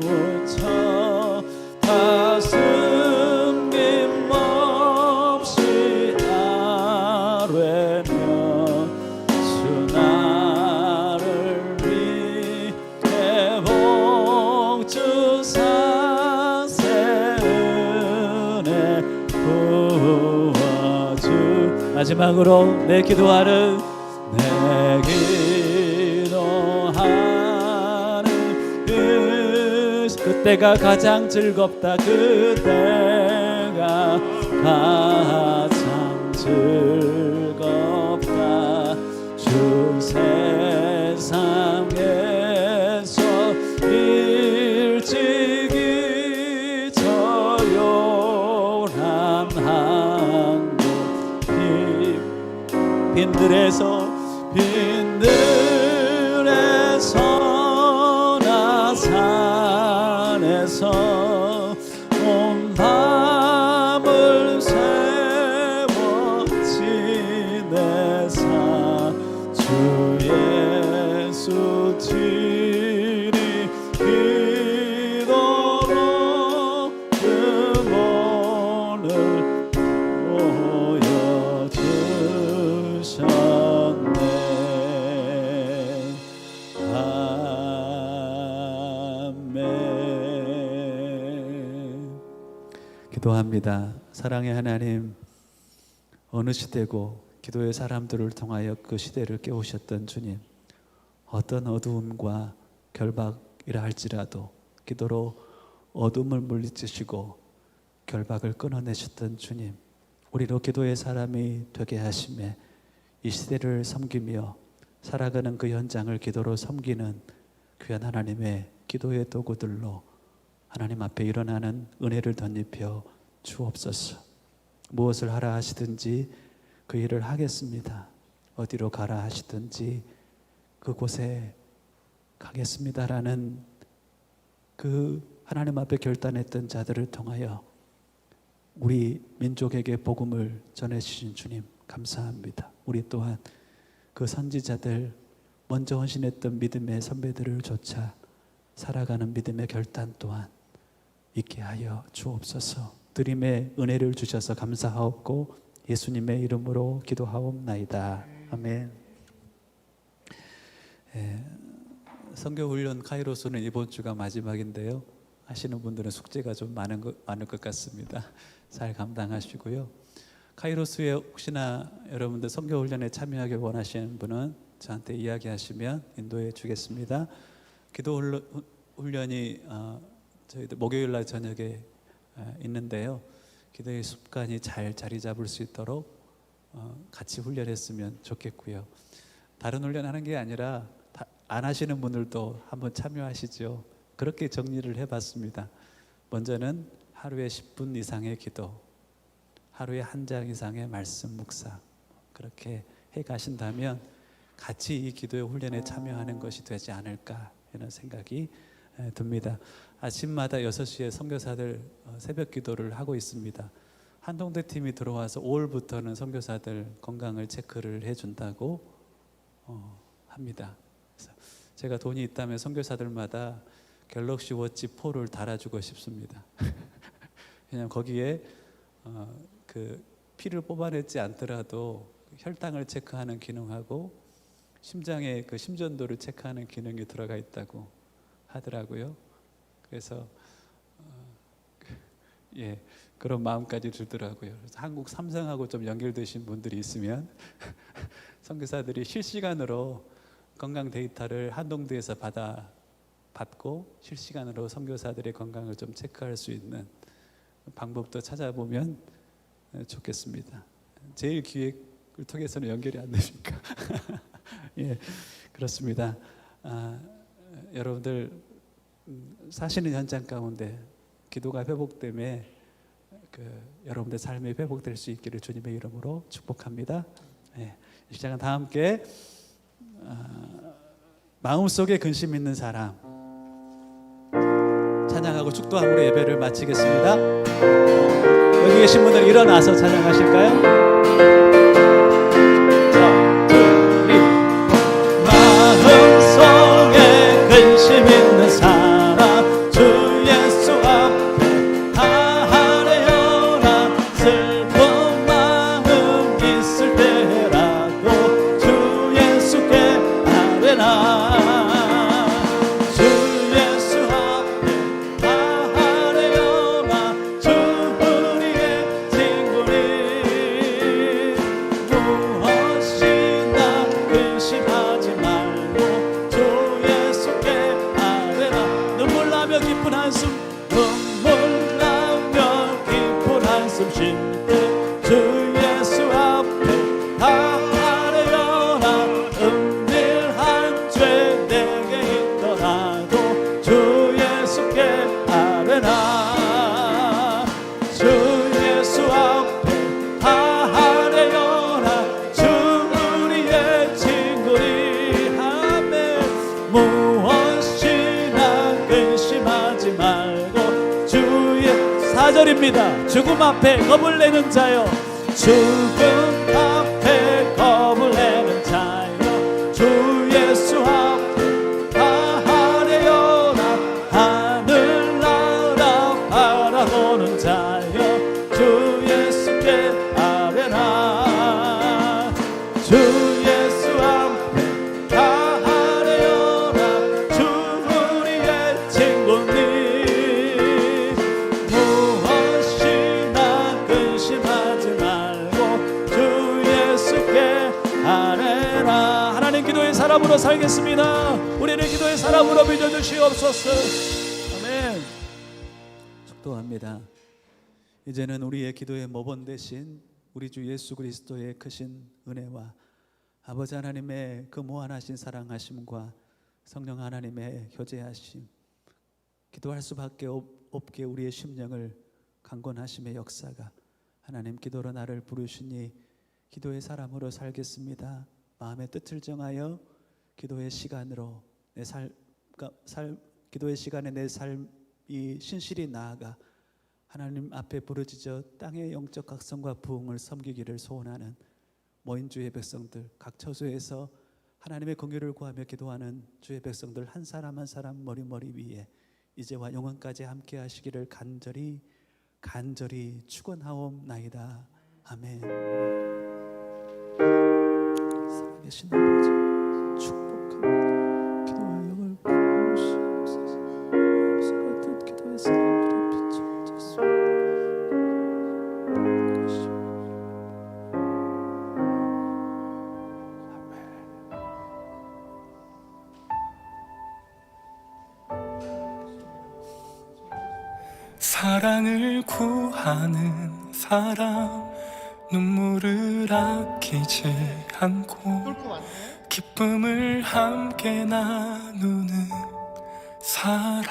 뉘우쳐 가슴 김없이 아뢰며 주 나를 위해 복 주사 새 은혜 부어주 마지막으로 내 기도하는 그때가 가장 즐겁다. 그때가 가장 즐겁다. 주 세상에서 일찍이 저요란 한국 빈들에서 나 산에서 온 밤을 세워 지내사 기도합니다. 사랑의 하나님, 어느 시대고 기도의 사람들을 통하여 그 시대를 깨우셨던 주님, 어떤 어두움과 결박이라 할지라도 기도로 어둠을 물리치시고 결박을 끊어내셨던 주님, 우리로 기도의 사람이 되게 하심에 이 시대를 섬기며 살아가는 그 현장을 기도로 섬기는 귀한 하나님의 기도의 도구들로 하나님 앞에 일어나는 은혜를 덧입혀 주옵소서. 무엇을 하라 하시든지 그 일을 하겠습니다. 어디로 가라 하시든지 그곳에 가겠습니다라는 그 하나님 앞에 결단했던 자들을 통하여 우리 민족에게 복음을 전해주신 주님 감사합니다. 우리 또한 그 선지자들, 먼저 헌신했던 믿음의 선배들을 좇아 살아가는 믿음의 결단 또한 있게 하여 주옵소서. 드림의 은혜를 주셔서 감사하옵고 예수님의 이름으로 기도하옵나이다. 아멘. 선교훈련 카이로스는 이번 주가 마지막인데요. 하시는 분들은 숙제가 좀 많을 것 같습니다. 잘 감당하시고요. 카이로스에 혹시나 여러분들 선교훈련에 참여하길 원하시는 분은 저한테 이야기하시면 인도해 주겠습니다. 기도 훈련이 저희들 목요일 날 저녁에 있는데요. 기도의 습관이 잘 자리 잡을 수 있도록 같이 훈련했으면 좋겠고요. 다른 훈련하는 게 아니라 안 하시는 분들도 한번 참여하시죠. 그렇게 정리를 해봤습니다. 먼저는 하루에 10분 이상의 기도, 하루에 한 장 이상의 말씀 묵상, 그렇게 해 가신다면 같이 이 기도의 훈련에 참여하는 것이 되지 않을까 이런 생각이 듭니다. 아침마다 6시에 선교사들 새벽 기도를 하고 있습니다. 한동대 팀이 들어와서 5월부터는 선교사들 건강을 체크를 해준다고 합니다. 그래서 제가 돈이 있다면 선교사들마다 갤럭시 워치 4를 달아주고 싶습니다. 왜냐하면 거기에 그 피를 뽑아내지 않더라도 혈당을 체크하는 기능하고 심장의 그 심전도를 체크하는 기능이 들어가 있다고 하더라고요. 그래서 그런 마음까지 들더라고요. 그래서 한국 삼성하고 좀 연결되신 분들이 있으면 선교사들이 실시간으로 건강 데이터를 한동대에서 받고 실시간으로 선교사들의 건강을 좀 체크할 수 있는 방법도 찾아보면 좋겠습니다. 제일 기획을 통해서는 연결이 안 되니까. 그렇습니다. 여러분들 사시는 현장 가운데 기도가 회복됨에 여러분들 삶이 회복될 수 있기를 주님의 이름으로 축복합니다. 이 시간은 다 함께 마음속에 근심 있는 사람 찬양하고 축도함으로 예배를 마치겠습니다. 여기 계신 분들 일어나서 찬양하실까요? 마음속에 근심 있는 사람 주 예수 앞에 다하려나 슬픈 마음 있을 때라도 주 예수께 아뢰나 주 예수 앞에 다하려나 주 우리의 친구니 무엇이나 근심하지 말고 주 예수께 아뢰나 눈물 나며 깊은 한숨 쉴 때 주 예수 앞에 다하려나 은밀한 죄 내게 있더라도 주 예수께 아뢰나 주 예수 앞에 다하려나 주 우리의 친구니 아멘 무엇이나 근심하지 말고 주의 4절입니다. 죽음 앞에 겁을 내는 자여 죽음 앞에 겁을 내는 자여 주 예수 앞에 다하려나 하늘 나라 바라보는 자여 주 예수께 아뢰나 주 예수 앞에 다하려나 주 우리의 친구니 무엇이 기도의 사람으로 살겠습니다. 우리는 기도의 사람으로 빚어주시옵소서. 아멘. 축도합니다. 이제는 우리의 기도의 모본 대신 우리 주 예수 그리스도의 크신 은혜와 아버지 하나님의 그 무한하신 사랑하심과 성령 하나님의 교제하심, 기도할 수밖에 없게 우리의 심령을 강권하심의 역사가 하나님 기도로 나를 부르시니 기도의 사람으로 살겠습니다. 마음의 뜻을 정하여 기도의 시간으로 기도의 시간에 내 삶이 신실히 나아가 하나님 앞에 부르짖어 땅의 영적 각성과 부흥을 섬기기를 소원하는 모인 주의 백성들, 각 처소에서 하나님의 긍휼을 구하며 기도하는 주의 백성들 한 사람 한 사람 머리 위에 이제와 영원까지 함께 하시기를 간절히 축원하옵나이다. 아멘. 살아계신 아버지 축복합니다. 기도와 영을 부으시옵소서. 같은 기도의 사람들의 비춰졌습니다. 사랑을 구하는 사람, 눈물을 아끼지 않고 기쁨을 함께 나누는 사람,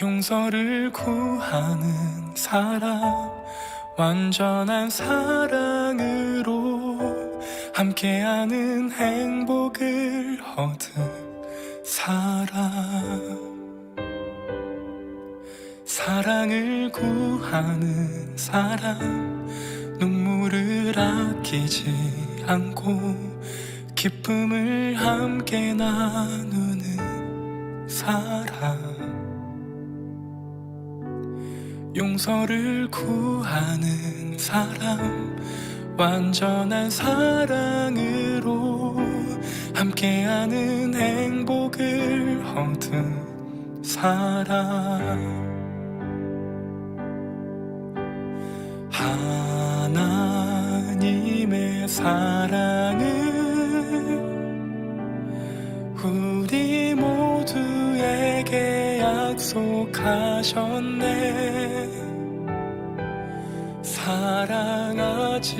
용서를 구하는 사람, 완전한 사랑으로 함께하는 행복을 얻은 사람, 사랑을 구하는 사람, 눈물을 아끼지 않고 기쁨을 함께 나누는 사람, 용서를 구하는 사람, 완전한 사랑으로 함께하는 행복을 얻은 사람, 하나님의 사랑을 우리 모두에게 약속하셨네. 사랑하지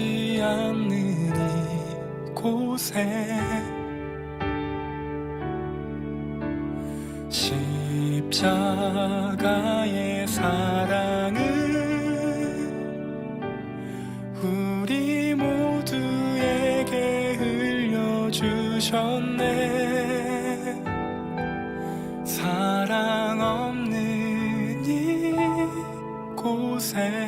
않는 이곳에 십자가의 사랑을 우리 모두에게 흘려주셨네. 사랑 없는 이곳에